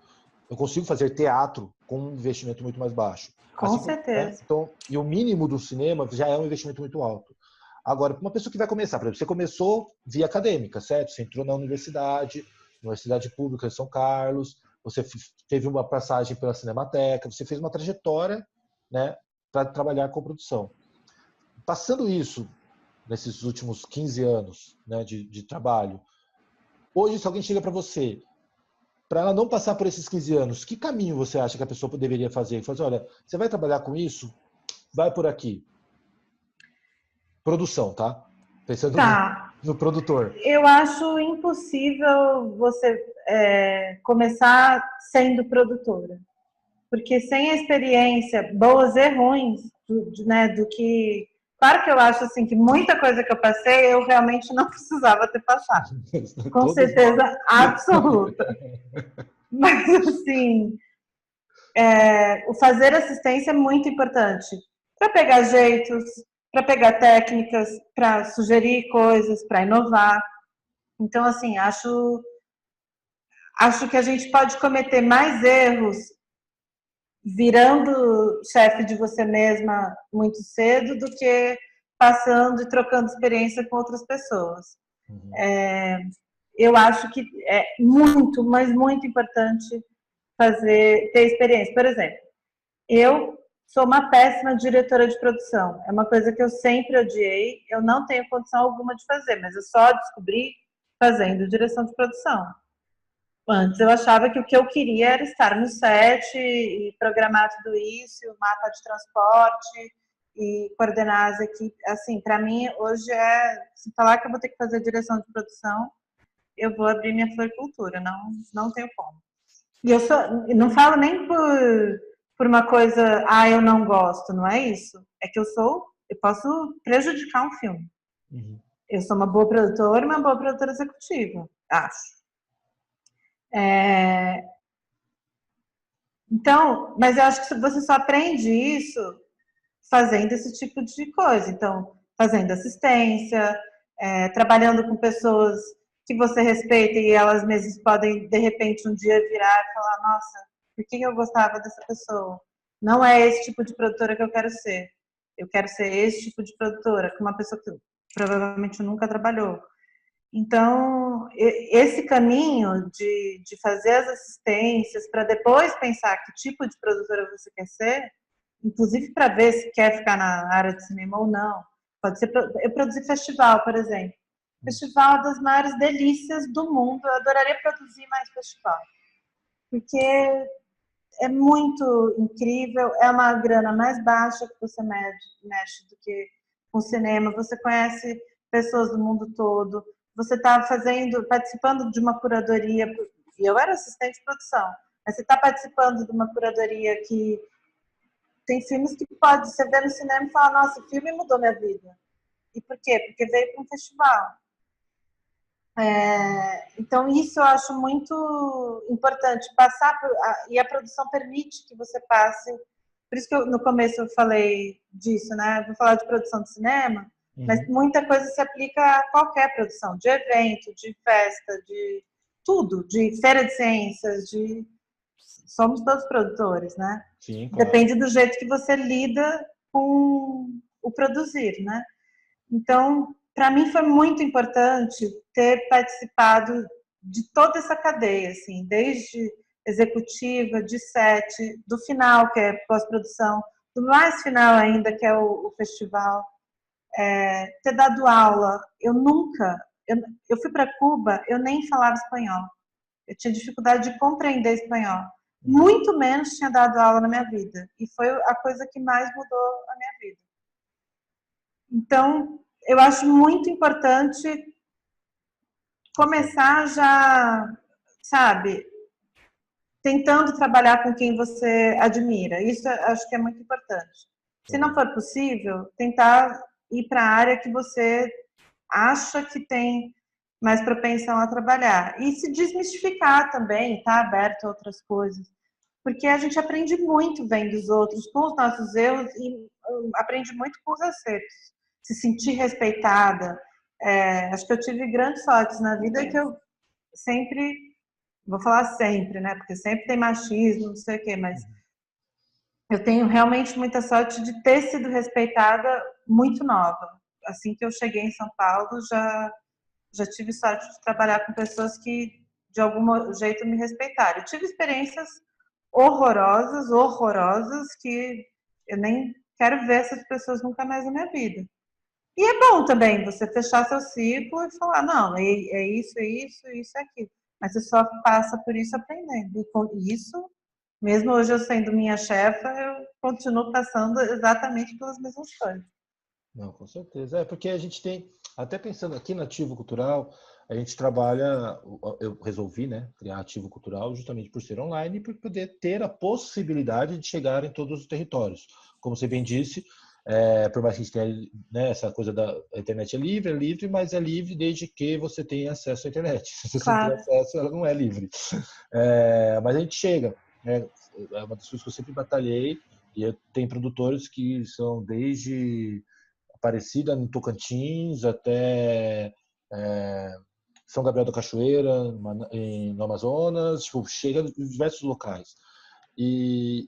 S1: Eu consigo fazer teatro com um investimento muito mais baixo.
S2: Com
S1: Assim, né?
S2: certeza.
S1: Então, e o mínimo do cinema já é um investimento muito alto. Agora, para uma pessoa que vai começar, por exemplo, você começou via acadêmica, certo? Você entrou na Universidade Pública de São Carlos, você teve uma passagem pela Cinemateca, você fez uma trajetória, né, para trabalhar com produção. Passando isso, nesses últimos 15 anos, né, de trabalho, hoje, se alguém chega para você, para ela não passar por esses 15 anos, que caminho você acha que a pessoa deveria fazer? Fazer, olha, você vai trabalhar com isso? Vai por aqui. Produção, tá? Pensando
S2: Tá.
S1: no produtor.
S2: Eu acho impossível você começar sendo produtora. Porque sem a experiência, boas e ruins, do que... Claro que eu acho assim, que muita coisa que eu passei, eu realmente não precisava ter passado. Com
S1: Todos nós.
S2: certeza absoluta. Mas, assim, o fazer assistência é muito importante para pegar jeitos, para pegar técnicas, para sugerir coisas, para inovar. Então, assim, acho que a gente pode cometer mais erros virando chefe de você mesma muito cedo do que passando e trocando experiência com outras pessoas.
S1: Uhum.
S2: Eu acho que é muito, mas muito importante ter experiência. Por exemplo, eu sou uma péssima diretora de produção. É uma coisa que eu sempre odiei. Eu não tenho condição alguma de fazer, mas eu só descobri fazendo direção de produção. Antes eu achava que o que eu queria era estar no set e programar tudo isso, o mapa de transporte e coordenar as equipes. Assim, para mim, hoje se falar que eu vou ter que fazer direção de produção, eu vou abrir minha floricultura, não tenho como. E eu não falo nem por uma coisa, eu não gosto, não é isso. É que eu posso prejudicar um filme.
S1: Uhum.
S2: Eu sou uma boa produtora executiva, acho. Então, mas eu acho que você só aprende isso fazendo esse tipo de coisa. Então, fazendo assistência, trabalhando com pessoas que você respeita e elas mesmas podem, de repente, um dia virar e falar: nossa, por que eu gostava dessa pessoa? Não é esse tipo de produtora que eu quero ser. Eu quero ser esse tipo de produtora, com uma pessoa que provavelmente nunca trabalhou. Então, esse caminho de fazer as assistências para depois pensar que tipo de produtora você quer ser, inclusive para ver se quer ficar na área de cinema ou não. Pode ser, eu produzi festival, por exemplo. Festival é das maiores delícias do mundo. Eu adoraria produzir mais festival. Porque é muito incrível, é uma grana mais baixa que você mexe do que com cinema. Você conhece pessoas do mundo todo. Você está participando de uma curadoria, e eu era assistente de produção, mas você está participando de uma curadoria que tem filmes que pode você ver no cinema e falar, nossa, o filme mudou minha vida. E por quê? Porque veio para um festival. Então, isso eu acho muito importante, passar e a produção permite que você passe. Por isso que no começo eu falei disso, né? Vou falar de produção de cinema, mas muita coisa se aplica a qualquer produção, de evento, de festa, de tudo, de feira de ciências, somos todos produtores, né?
S1: Sim, claro.
S2: Depende do jeito que você lida com o produzir, né? Então, para mim foi muito importante ter participado de toda essa cadeia, assim, desde executiva, de set, do final, que é pós-produção, do mais final ainda, que é o festival, ter dado aula. Eu fui para Cuba, eu nem falava espanhol, eu tinha dificuldade de compreender espanhol, muito menos tinha dado aula na minha vida, e foi a coisa que mais mudou a minha vida. Então, eu acho muito importante começar já, sabe, tentando trabalhar com quem você admira. Isso eu acho que é muito importante. Se não for possível, tentar ir para a área que você acha que tem mais propensão a trabalhar. E se desmistificar também, estar aberto a outras coisas. Porque a gente aprende muito vendo os outros, com os nossos erros, e aprende muito com os acertos. Se sentir respeitada. Acho que eu tive grandes sortes na vida que eu sempre, vou falar sempre, né? Porque sempre tem machismo, não sei o quê, mas eu tenho realmente muita sorte de ter sido respeitada muito nova. Assim que eu cheguei em São Paulo, já tive sorte de trabalhar com pessoas que de algum jeito me respeitaram. Eu tive experiências horrorosas, que eu nem quero ver essas pessoas nunca mais na minha vida. E é bom também você fechar seu ciclo e falar, não, é isso, é aquilo. Mas você só passa por isso aprendendo. E com isso, mesmo hoje eu sendo minha chefa, eu continuo passando exatamente pelas mesmas coisas.
S1: Não, com certeza. Porque a gente tem, até pensando aqui no Ativo Cultural, a gente trabalha, eu resolvi, né, criar Ativo Cultural justamente por ser online e por poder ter a possibilidade de chegar em todos os territórios. Como você bem disse, por mais que a gente tenha, né, essa coisa da internet é livre, mas é livre desde que você tenha acesso à internet. Se você não tem acesso, ela não é livre. Mas a gente chega. É uma das coisas que eu sempre batalhei, e eu tenho produtores que são desde Aparecida, no Tocantins, até São Gabriel da Cachoeira, no Amazonas, tipo, chega em diversos locais. E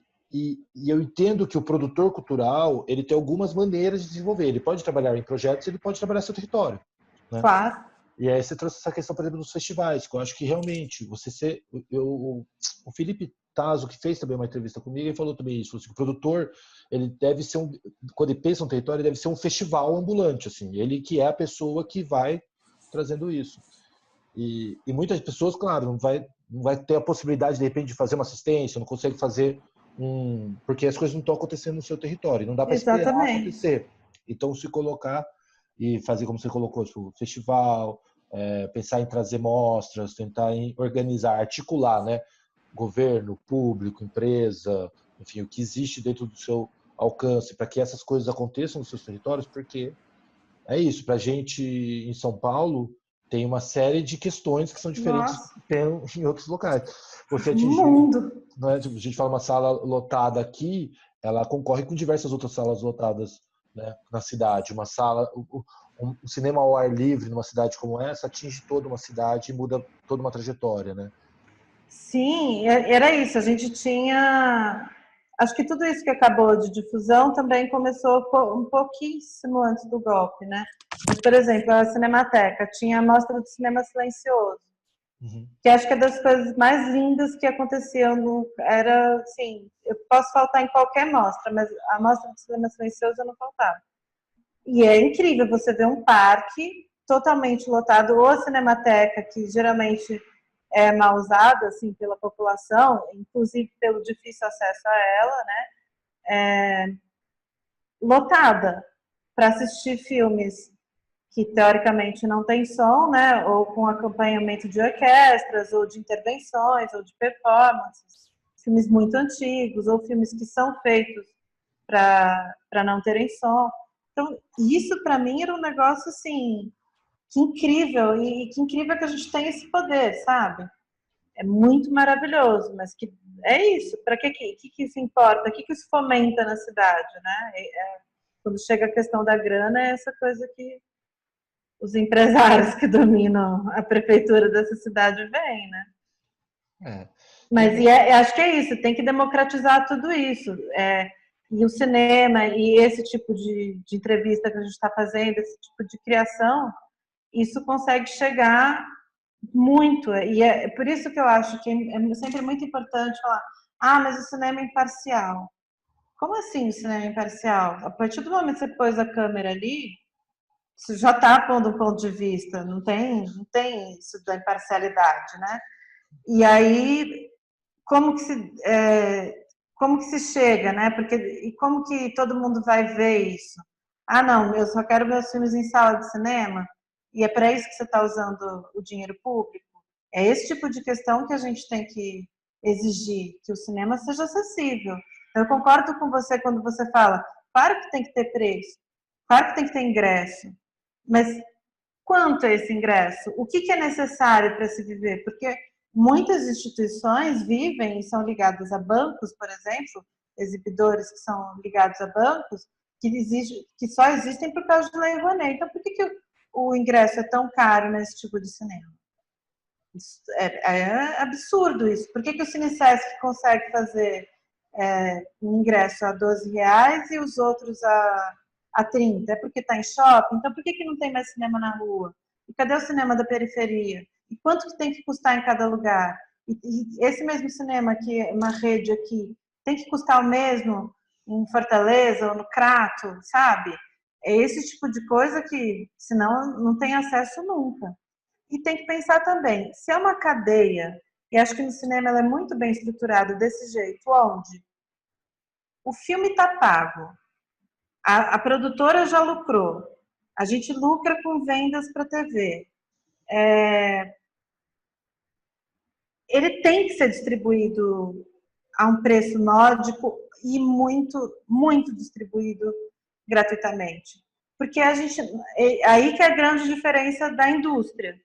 S1: eu entendo que o produtor cultural, ele tem algumas maneiras de desenvolver. Ele pode trabalhar em projetos, ele pode trabalhar seu território, né?
S2: Claro.
S1: E aí você trouxe essa questão, por exemplo, dos festivais, que eu acho que realmente o Felipe Tazo, que fez também uma entrevista comigo, ele falou também isso, assim, o produtor, ele deve ser quando ele pensa um território, ele deve ser um festival ambulante, assim, ele que é a pessoa que vai trazendo isso. E muitas pessoas, claro, não vai ter a possibilidade, de repente, de fazer uma assistência, não consegue fazer porque as coisas não estão acontecendo no seu território, não dá para esperar acontecer. Então, se colocar e fazer como você colocou, tipo, festival, pensar em trazer mostras, tentar organizar, articular, né? Governo, público, empresa, enfim, o que existe dentro do seu alcance para que essas coisas aconteçam nos seus territórios, porque é isso, para a gente em São Paulo tem uma série de questões que são diferentes do que tem em outros locais. Você atingiu, não é? A gente fala uma sala lotada aqui, ela concorre com diversas outras salas lotadas, né, na cidade. Uma sala, um cinema ao ar livre numa cidade como essa atinge toda uma cidade e muda toda uma trajetória, né?
S2: Sim, era isso. A gente tinha. Acho que tudo isso que acabou de difusão também começou um pouquíssimo antes do golpe, né? Mas, por exemplo, a Cinemateca tinha a Mostra do Cinema Silencioso, que acho que é das coisas mais lindas que aconteciam. Era assim, eu posso faltar em qualquer mostra, mas a Mostra do Cinema Silencioso eu não faltava. E é incrível você ver um parque totalmente lotado, ou a Cinemateca, que geralmente é mal usada assim, pela população, inclusive pelo difícil acesso a ela, né? Lotada para assistir filmes que teoricamente não tem som, né? Ou com acompanhamento de orquestras, ou de intervenções, ou de performances, filmes muito antigos, ou filmes que são feitos para não terem som. Então, isso para mim era um negócio assim, que incrível, e que incrível que a gente tem esse poder, sabe? É muito maravilhoso, mas que é isso, para que isso importa? O que isso fomenta na cidade, né? Quando chega a questão da grana, é essa coisa que os empresários que dominam a prefeitura dessa cidade veem, né?
S1: É.
S2: Mas acho que é isso, tem que democratizar tudo isso. E o cinema, e esse tipo de entrevista que a gente está fazendo, esse tipo de criação, isso consegue chegar muito. E é por isso que eu acho que é sempre muito importante falar: ah, mas o cinema é imparcial. Como assim o cinema é imparcial? A partir do momento que você pôs a câmera ali, você já está pondo um ponto de vista, não tem isso da imparcialidade, né? E aí, como que se chega, né? Porque, e como que todo mundo vai ver isso? Ah, não, eu só quero ver os filmes em sala de cinema, e é para isso que você está usando o dinheiro público? É esse tipo de questão que a gente tem que exigir, que o cinema seja acessível. Eu concordo com você quando você fala, claro que tem que ter preço, claro que tem que ter ingresso, mas quanto é esse ingresso? O que é necessário para se viver? Porque muitas instituições vivem e são ligadas a bancos, por exemplo, exibidores que são ligados a bancos, que só existem por causa de Lei Rouanet. Então, por que o ingresso é tão caro nesse tipo de cinema? É absurdo isso. Por que o Cinesesc consegue fazer um ingresso a R$ 12 e os outros a 30? É porque está em shopping? Então por que não tem mais cinema na rua? E cadê o cinema da periferia? E quanto que tem que custar em cada lugar? E esse mesmo cinema, que é uma rede aqui, tem que custar o mesmo em Fortaleza ou no Crato, sabe? É esse tipo de coisa que, senão, não tem acesso nunca. E tem que pensar também, se é uma cadeia, e acho que no cinema ela é muito bem estruturada desse jeito, onde o filme está pago, a produtora já lucrou, a gente lucra com vendas para a TV, ele tem que ser distribuído a um preço módico e muito, muito distribuído gratuitamente. Porque aí que é a grande diferença da indústria.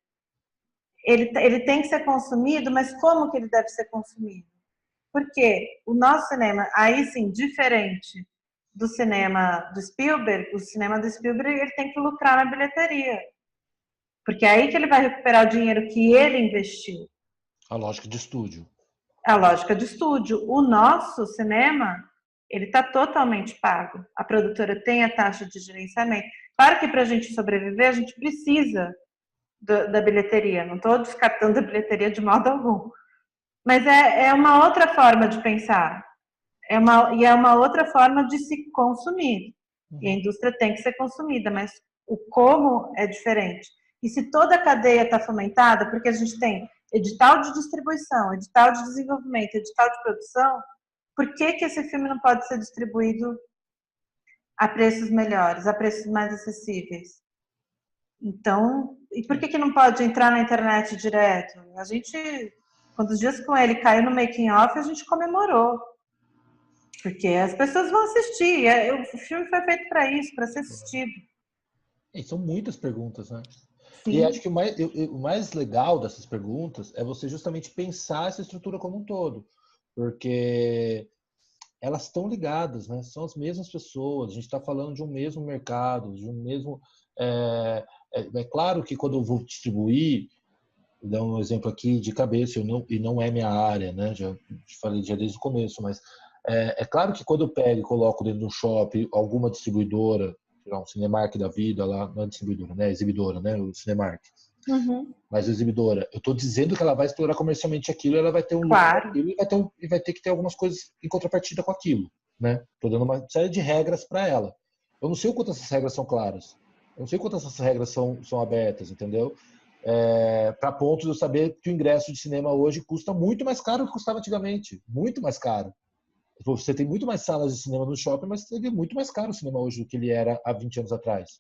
S2: Ele tem que ser consumido, mas como que ele deve ser consumido? Porque o nosso cinema, aí sim, diferente do cinema do Spielberg, o cinema do Spielberg ele tem que lucrar na bilheteria. Porque é aí que ele vai recuperar o dinheiro que ele investiu.
S1: A lógica de estúdio.
S2: A lógica de estúdio. O nosso cinema, ele está totalmente pago. A produtora tem a taxa de gerenciamento. Claro que para a gente sobreviver, a gente precisa da bilheteria. Não estou descartando a bilheteria de modo algum. Mas é uma outra forma de pensar. É uma outra forma de se consumir. E a indústria tem que ser consumida, mas o como é diferente. E se toda a cadeia está fomentada, porque a gente tem edital de distribuição, edital de desenvolvimento, edital de produção, por que esse filme não pode ser distribuído a preços melhores, a preços mais acessíveis? Então, e por que não pode entrar na internet direto? A gente, quando os dias com ele caiu no making off, a gente comemorou. Porque as pessoas vão assistir. O filme foi feito para isso, para ser assistido.
S1: E são muitas perguntas, né?
S2: Sim.
S1: E acho que o mais legal dessas perguntas é você justamente pensar essa estrutura como um todo. Porque elas estão ligadas, né? São as mesmas pessoas. A gente está falando de um mesmo mercado, de um mesmo... É claro que quando eu vou distribuir, vou dar um exemplo aqui de cabeça, e não é minha área, né? Já falei já desde o começo, mas é claro que quando eu pego e coloco dentro de um shopping alguma distribuidora, um Cinemark da vida lá, não é distribuidora, né? Exibidora, né? O Cinemark.
S2: Uhum.
S1: Mas a exibidora, eu estou dizendo que ela vai explorar comercialmente aquilo, ela vai ter um lucro
S2: Claro.
S1: daquilo e vai ter que ter algumas coisas em contrapartida com aquilo, né? Estou dando uma série de regras para ela. Eu não sei o quanto essas regras são claras. Eu não sei quanto essas regras são abertas, entendeu? Para ponto de eu saber que o ingresso de cinema hoje custa muito mais caro do que custava antigamente. Muito mais caro. Você tem muito mais salas de cinema no shopping, mas seria muito mais caro o cinema hoje do que ele era há 20 anos atrás.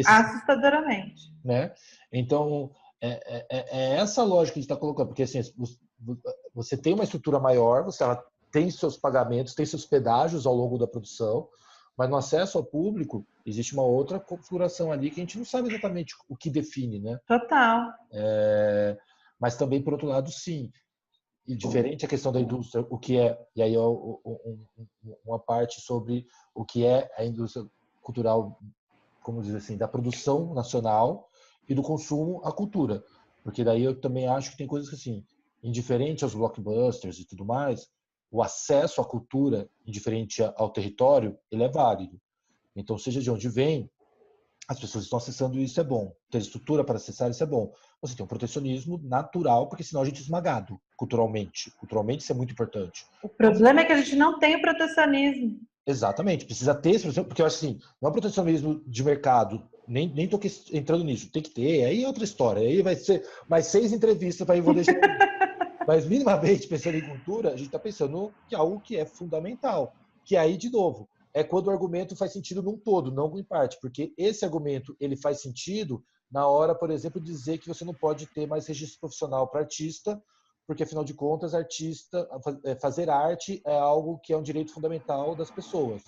S2: Assustadoramente.
S1: Né? Então, é essa lógica que a gente está colocando, porque assim, você tem uma estrutura maior, ela tem seus pagamentos, tem seus pedágios ao longo da produção, Mas no acesso ao público, existe uma outra configuração ali que a gente não sabe exatamente o que define, né?
S2: Total.
S1: Mas também, por outro lado, sim. E diferente a questão da indústria, o que é, e aí uma parte sobre o que é a indústria cultural, como dizer assim, da produção nacional e do consumo à cultura. Porque daí eu também acho que tem coisas que, assim, indiferente aos blockbusters e tudo mais, o acesso à cultura, indiferente ao território, ele é válido. Então, seja de onde vem, as pessoas estão acessando e isso é bom. Ter estrutura para acessar, isso é bom. Você tem um protecionismo natural, porque senão a gente é esmagado culturalmente. Culturalmente isso é muito importante.
S2: O problema é que a gente não tem o protecionismo.
S1: Exatamente. Precisa ter esse protecionismo, porque eu acho assim, não é um protecionismo de mercado, nem tô entrando nisso. Tem que ter, aí é outra história. Aí vai ser mais 6 entrevistas para eu vou deixar. Mas minimamente, pensando em cultura, a gente está pensando que é algo que é fundamental. Que aí, de novo, é quando o argumento faz sentido num todo, não em parte. Porque esse argumento ele faz sentido na hora, por exemplo, de dizer que você não pode ter mais registro profissional para artista, porque, afinal de contas, fazer arte é algo que é um direito fundamental das pessoas.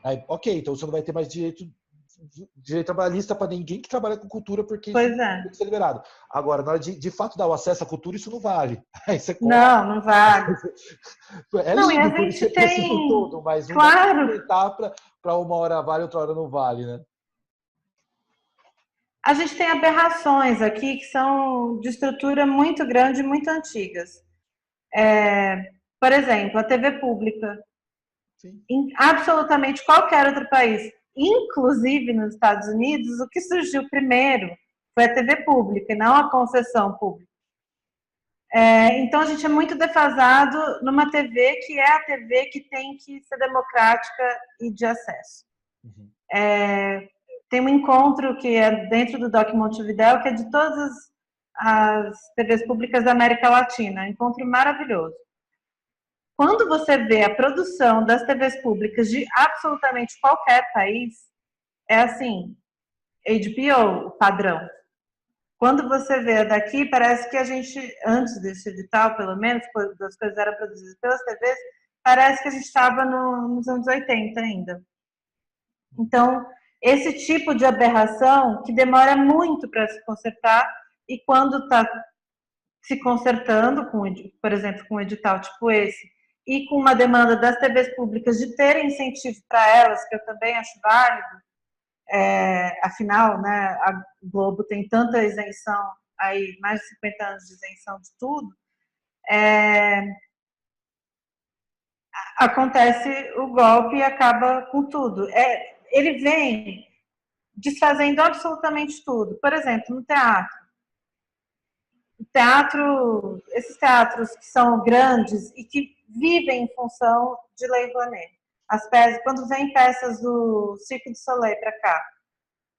S1: Aí, ok, então você não vai ter mais direito trabalhista para ninguém que trabalha com cultura, porque isso tem que ser liberado. Agora, na hora de fato dar o acesso à cultura, isso não vale. Aí você
S2: não vale.
S1: É
S2: não,
S1: lindo
S2: e a
S1: por
S2: gente
S1: esse
S2: tem...
S1: todo, mas não
S2: claro.
S1: dá para uma hora vale, outra hora não vale, né?
S2: A gente tem aberrações aqui que são de estrutura muito grande e muito antigas. Por exemplo, a TV pública.
S1: Sim.
S2: Em absolutamente qualquer outro país, inclusive nos Estados Unidos, o que surgiu primeiro foi a TV pública e não a concessão pública. Então a gente é muito defasado numa TV que é a TV que tem que ser democrática e de acesso.
S1: Uhum.
S2: Tem um encontro que é dentro do DOC Montevidéu, que é de todas as TVs públicas da América Latina. Um encontro maravilhoso. Quando você vê a produção das TVs públicas de absolutamente qualquer país, é assim, HBO, o padrão. Quando você vê a daqui, parece que a gente, antes desse edital, pelo menos, quando as coisas eram produzidas pelas TVs, parece que a gente estava nos anos 80 ainda. Então, esse tipo de aberração que demora muito para se consertar e quando está se consertando, por exemplo, com um edital tipo esse, e com uma demanda das TVs públicas de terem incentivo para elas, que eu também acho válido, afinal, né, a Globo tem tanta isenção, aí mais de 50 anos de isenção de tudo, acontece o golpe e acaba com tudo. Ele vem desfazendo absolutamente tudo. Por exemplo, no teatro. Esses teatros que são grandes e que vivem em função de Lei Rouanet. As peças, quando vem peças do Cirque du Soleil para cá,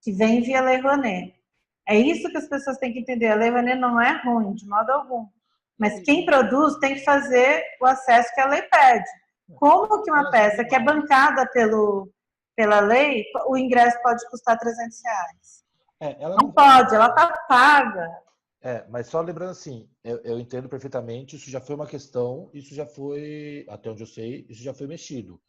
S2: que vem via Lei Rouanet. É isso que as pessoas têm que entender. A Lei Rouanet não é ruim, de modo algum. Mas quem produz tem que fazer o acesso que a lei pede. Como que uma peça que é bancada pela lei, o ingresso pode custar R$300? Não pode, ela está paga.
S1: Mas só lembrando assim, eu entendo perfeitamente, isso já foi uma questão, isso já foi, até onde eu sei, isso já foi mexido.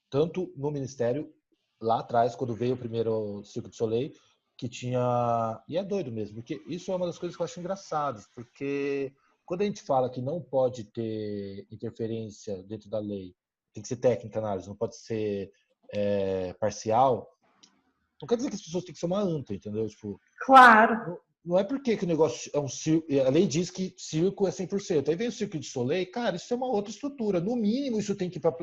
S1: Tanto no Ministério, lá atrás, quando veio o primeiro Cirque du Soleil, que tinha... E é doido mesmo, porque isso é uma das coisas que eu acho engraçadas, porque quando a gente fala que não pode ter interferência dentro da lei, tem que ser técnica a análise, não pode ser parcial, não quer dizer que as pessoas têm que ser uma anta, entendeu? Tipo,
S2: claro.
S1: Não é porque que o negócio é um circo, a lei diz que circo é 100%. Aí vem o Cirque du Soleil, cara, isso é uma outra estrutura. No mínimo, isso tem que ir para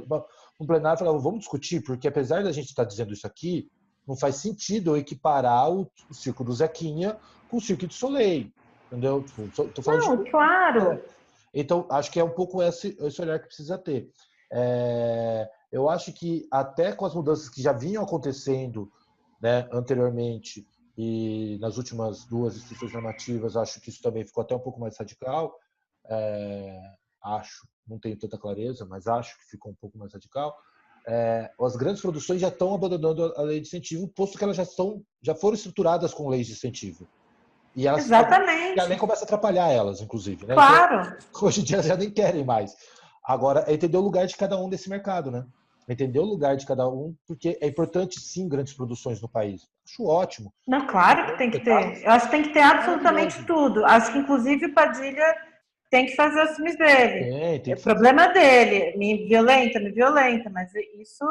S1: um plenário e falar, vamos discutir, porque apesar da gente estar dizendo isso aqui, não faz sentido eu equiparar o Circo do Zequinha com o Cirque du Soleil. Entendeu? Tô falando
S2: não, claro.
S1: Então, acho que é um pouco esse olhar que precisa ter. Eu acho que até com as mudanças que já vinham acontecendo, né, anteriormente, e nas últimas 2 instituições normativas, acho que isso também ficou até um pouco mais radical. Acho, não tenho tanta clareza, mas acho que ficou um pouco mais radical. As grandes produções já estão abandonando a lei de incentivo, posto que elas já foram estruturadas com leis de incentivo. E elas
S2: exatamente.
S1: E a lei começa a atrapalhar elas, inclusive. Né?
S2: Claro.
S1: Então, hoje em dia elas já nem querem mais. Agora, é entender o lugar de cada um desse mercado, né? entender o lugar de cada um, porque é importante, sim, grandes produções no país. Acho ótimo.
S2: Não, claro que tem que ter. Eu acho que tem que ter absolutamente
S1: Maravilhoso.
S2: tudo. Acho que, inclusive, o Padilha tem que fazer os filmes dele.
S1: Tem
S2: É
S1: que
S2: o
S1: fazer.
S2: problema dele. Me violenta, mas isso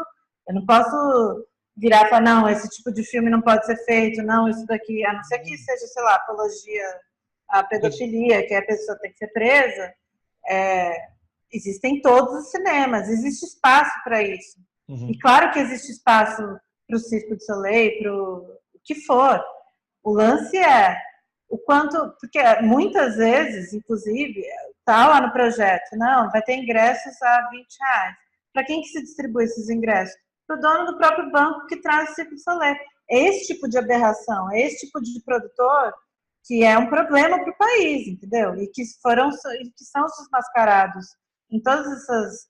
S2: eu não posso virar e falar, não, esse tipo de filme não pode ser feito, não, isso daqui, a não ser que seja, sei lá, apologia à pedofilia, que a pessoa tem que ser presa. Existem todos os cinemas, existe espaço para isso. E
S1: Uhum.
S2: claro que existe espaço para o Circo du Soleil, para o que for. O lance é o quanto, porque muitas vezes, inclusive, está lá no projeto, não, vai ter ingressos a R$ 20. Para quem que se distribui esses ingressos? Para o dono do próprio banco que traz o Circo du Soleil. É esse tipo de aberração, é esse tipo de produtor que é um problema para o país, entendeu? E que são desmascarados em todas essas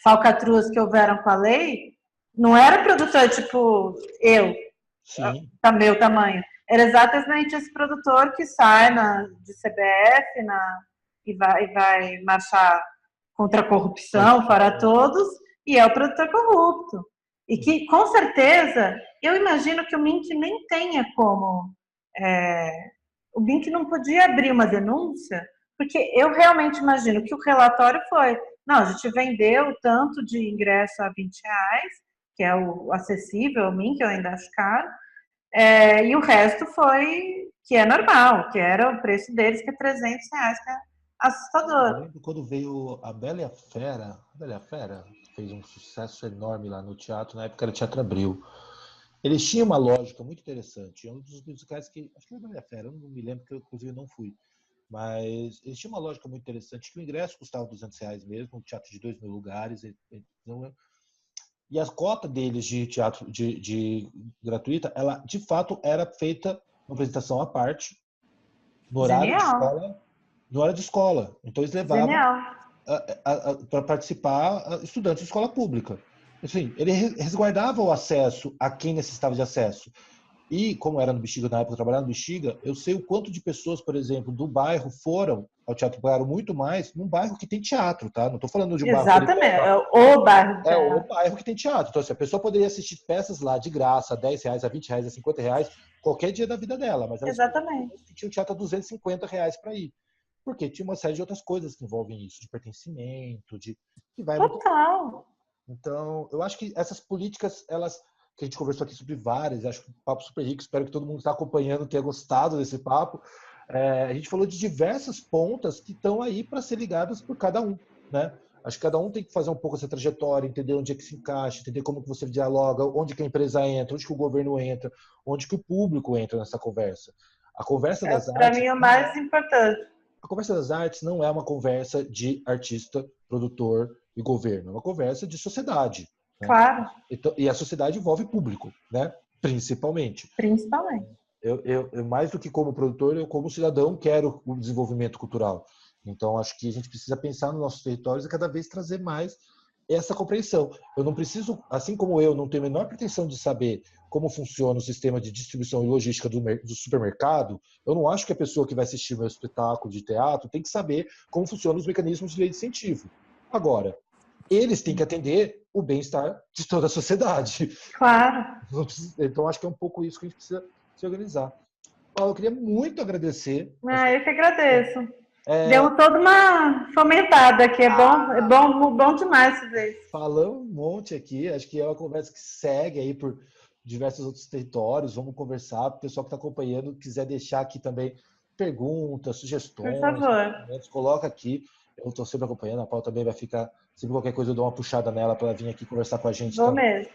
S2: falcatruas que houveram com a lei. Não era produtor tipo eu,
S1: Sim.
S2: tá meu tamanho. Era exatamente esse produtor que sai de CBF e vai marchar contra a corrupção para todos, e é o produtor corrupto. E que, com certeza, eu imagino que o Mink nem tenha como. O Mink não podia abrir uma denúncia, porque eu realmente imagino que o relatório foi: não, a gente vendeu tanto de ingresso a R$ 20, que é o acessível, o Mink, eu ainda acho caro. E o resto foi que é normal, que era o preço deles, que é R$ 300, que é
S1: Eu
S2: assustador.
S1: lembro quando veio a Bela e a Fera. A Bela e a Fera fez um sucesso enorme lá no teatro, na época era Teatro Abril. Eles tinham uma lógica muito interessante. É um dos musicais que. Acho que era a Bela e a Fera, eu não me lembro, porque eu, inclusive, não fui. Mas eles tinham uma lógica muito interessante, que o ingresso custava R$ 200 mesmo, um teatro de 2.000 lugares. E a cota deles de teatro de gratuita, ela de fato era feita uma apresentação à parte, no horário de
S2: Genial,
S1: escola, no horário de escola. Então eles levavam
S2: genial.
S1: para participar estudantes de escola pública. Assim, ele resguardava o acesso a quem necessitava de acesso. E, como era no Bexiga, na época eu trabalhava no Bexiga, eu sei o quanto de pessoas, por exemplo, do bairro foram ao teatro, pagaram muito mais num bairro que tem teatro, tá? Não estou falando de um bairro
S2: Exatamente,
S1: periférico.
S2: é o bairro do
S1: É o
S2: teatro.
S1: bairro que tem teatro. Então, assim, a pessoa poderia assistir peças lá de graça, a R$ 10, a R$ 20, a R$ 50, qualquer dia da vida dela, mas ela escolheu
S2: Exatamente.
S1: que tinha o teatro a R$ 250 para ir. Porque tinha uma série de outras coisas que envolvem isso, de pertencimento, que vai muito.
S2: Total.
S1: Então, eu acho que essas políticas, elas que a gente conversou aqui sobre várias, acho que um papo super rico, espero que todo mundo que está acompanhando tenha gostado desse papo. A gente falou de diversas pontas que estão aí para ser ligadas por cada um, né? Acho que cada um tem que fazer um pouco essa trajetória, entender onde é que se encaixa, entender como que você dialoga, onde que a empresa entra, onde que o governo entra, onde que o público entra nessa conversa. A conversa
S2: É
S1: das
S2: para
S1: artes
S2: mim o
S1: não
S2: mais
S1: é
S2: importante.
S1: a conversa das artes não é uma conversa de artista, produtor e governo, é uma conversa de sociedade, né?
S2: Claro,
S1: Então, e a sociedade envolve público, né? Principalmente.
S2: principalmente.
S1: Eu, mais do que como produtor, eu como cidadão quero o desenvolvimento cultural. Então, acho que a gente precisa pensar nos nossos territórios e cada vez trazer mais essa compreensão. Eu não preciso, assim como eu não tenho a menor pretensão de saber como funciona o sistema de distribuição e logística do supermercado, eu não acho que a pessoa que vai assistir meu espetáculo de teatro tem que saber como funcionam os mecanismos de lei de incentivo. Agora, eles têm que atender o bem-estar de toda a sociedade.
S2: Claro.
S1: Então, acho que é um pouco isso que a gente precisa se organizar. Paulo, eu queria muito agradecer a sua
S2: Eu que
S1: participação.
S2: agradeço. Deu toda uma fomentada aqui. É bom, bom demais fazer isso.
S1: Falamos um monte aqui, acho que é uma conversa que segue aí por diversos outros territórios. Vamos conversar. O pessoal que está acompanhando, quiser deixar aqui também perguntas,
S2: Por
S1: sugestões,
S2: favor.
S1: coloca aqui. Eu estou sempre acompanhando, a Paula também vai ficar. Sempre qualquer coisa eu dou uma puxada nela para ela vir aqui conversar com a gente
S2: Vou
S1: também.
S2: mesmo.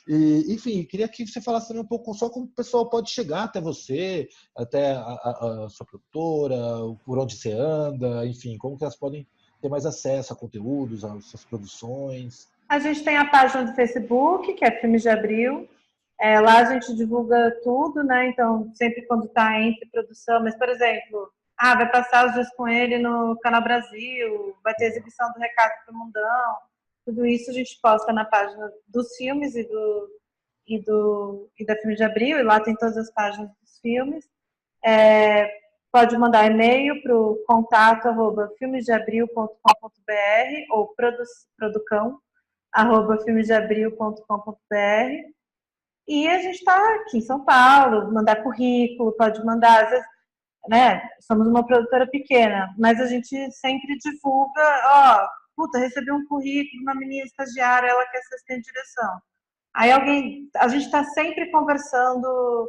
S1: E, enfim, queria que você falasse também um pouco só como o pessoal pode chegar até você, até a sua produtora, por onde você anda, enfim, como que elas podem ter mais acesso a conteúdos, às suas produções.
S2: A gente tem a página do Facebook, que é Filmes de Abril. Lá a gente divulga tudo, né? Então, sempre quando está entre produção, mas, por exemplo, vai passar os dias com ele no Canal Brasil, vai ter exibição do Recado para o Mundão. Tudo isso a gente posta na página dos filmes e da Filmes de Abril, e lá tem todas as páginas dos filmes. Pode mandar e-mail para o contato @filmesdeabril.com.br ou filmesdeabril.com.br. E a gente está aqui em São Paulo, mandar currículo, pode mandar, às vezes, né? Somos uma produtora pequena, mas a gente sempre divulga, recebi um currículo, uma menina estagiária, ela quer ser assistente de direção. Aí a gente está sempre conversando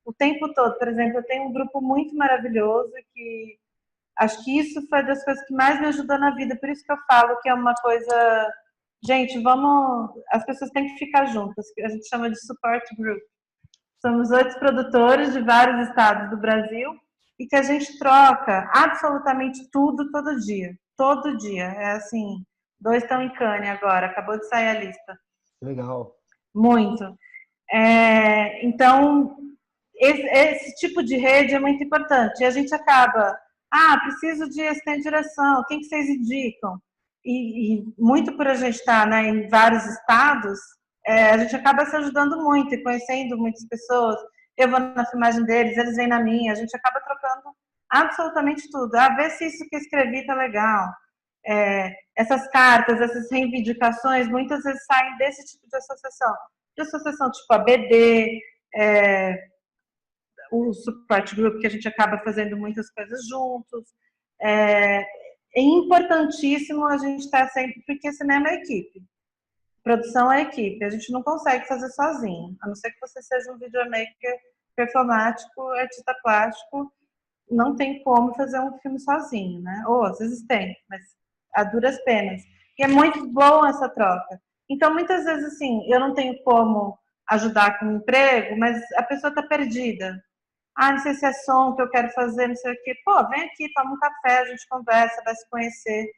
S2: o tempo todo. Por exemplo, eu tenho um grupo muito maravilhoso que acho que isso foi das coisas que mais me ajudou na vida. Por isso que eu falo que é uma coisa... Gente, as pessoas têm que ficar juntas. A gente chama de support group. Somos 8 produtores de vários estados do Brasil e que a gente troca absolutamente tudo todo dia. Todo dia. É assim, 2 estão em Cannes agora, acabou de sair a lista.
S1: Legal.
S2: Muito. Então, esse tipo de rede é muito importante. E a gente acaba, preciso de assistente de direção, quem que vocês indicam? E muito por a gente estar, né, em vários estados, a gente acaba se ajudando muito e conhecendo muitas pessoas. Eu vou na filmagem deles, eles vêm na minha, a gente acaba trocando absolutamente tudo. Vê se isso que eu escrevi tá legal. Essas cartas, essas reivindicações, muitas vezes saem desse tipo de associação tipo a BD, o support group, que a gente acaba fazendo muitas coisas juntos. É importantíssimo a gente estar sempre, porque cinema é equipe, produção é equipe, a gente não consegue fazer sozinho, a não ser que você seja um videomaker performático, artista plástico, não tem como fazer um filme sozinho, né? Ou às vezes tem, mas a duras penas. E é muito bom essa troca. Então, muitas vezes, assim, eu não tenho como ajudar com o emprego, mas a pessoa está perdida. Não sei se é som que eu quero fazer, não sei o quê. Pô, vem aqui, toma um café, a gente conversa, vai se conhecer.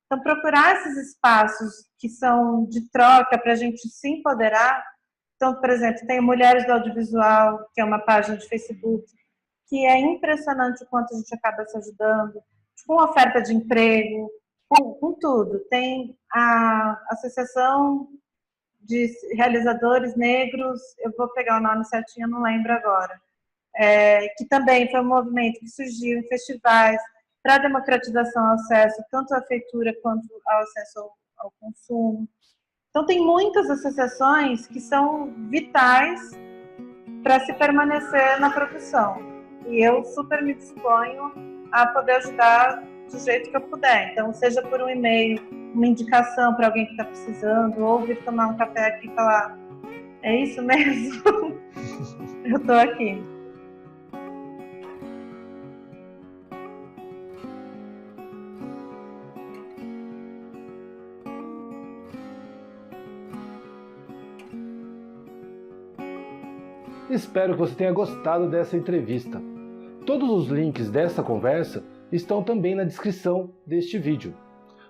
S2: Então, procurar esses espaços que são de troca para a gente se empoderar. Então, por exemplo, tem Mulheres do Audiovisual, que é uma página de Facebook, que é impressionante o quanto a gente acaba se ajudando, com oferta de emprego, com tudo. Tem a Associação de Realizadores Negros, eu vou pegar o nome certinho, não lembro agora, que também foi um movimento que surgiu em festivais para democratização ao acesso, tanto à feitura quanto ao acesso ao consumo. Então, tem muitas associações que são vitais para se permanecer na profissão. E eu super me disponho a poder ajudar do jeito que eu puder. Então, seja por um e-mail, uma indicação para alguém que está precisando, ou vir tomar um café aqui e falar, é isso mesmo? Eu estou aqui.
S1: Espero que você tenha gostado dessa entrevista. Todos os links dessa conversa estão também na descrição deste vídeo.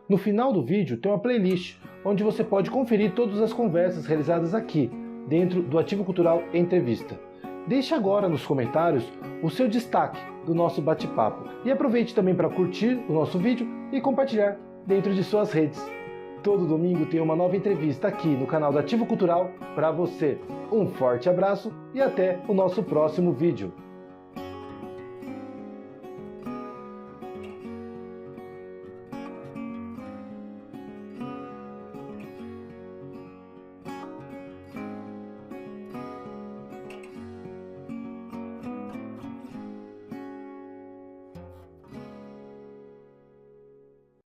S1: No final do vídeo tem uma playlist, onde você pode conferir todas as conversas realizadas aqui, dentro do Ativo Cultural Entrevista. Deixe agora nos comentários o seu destaque do nosso bate-papo e aproveite também para curtir o nosso vídeo e compartilhar dentro de suas redes. Todo domingo tem uma nova entrevista aqui no canal do Ativo Cultural para você. Um forte abraço e até o nosso próximo vídeo.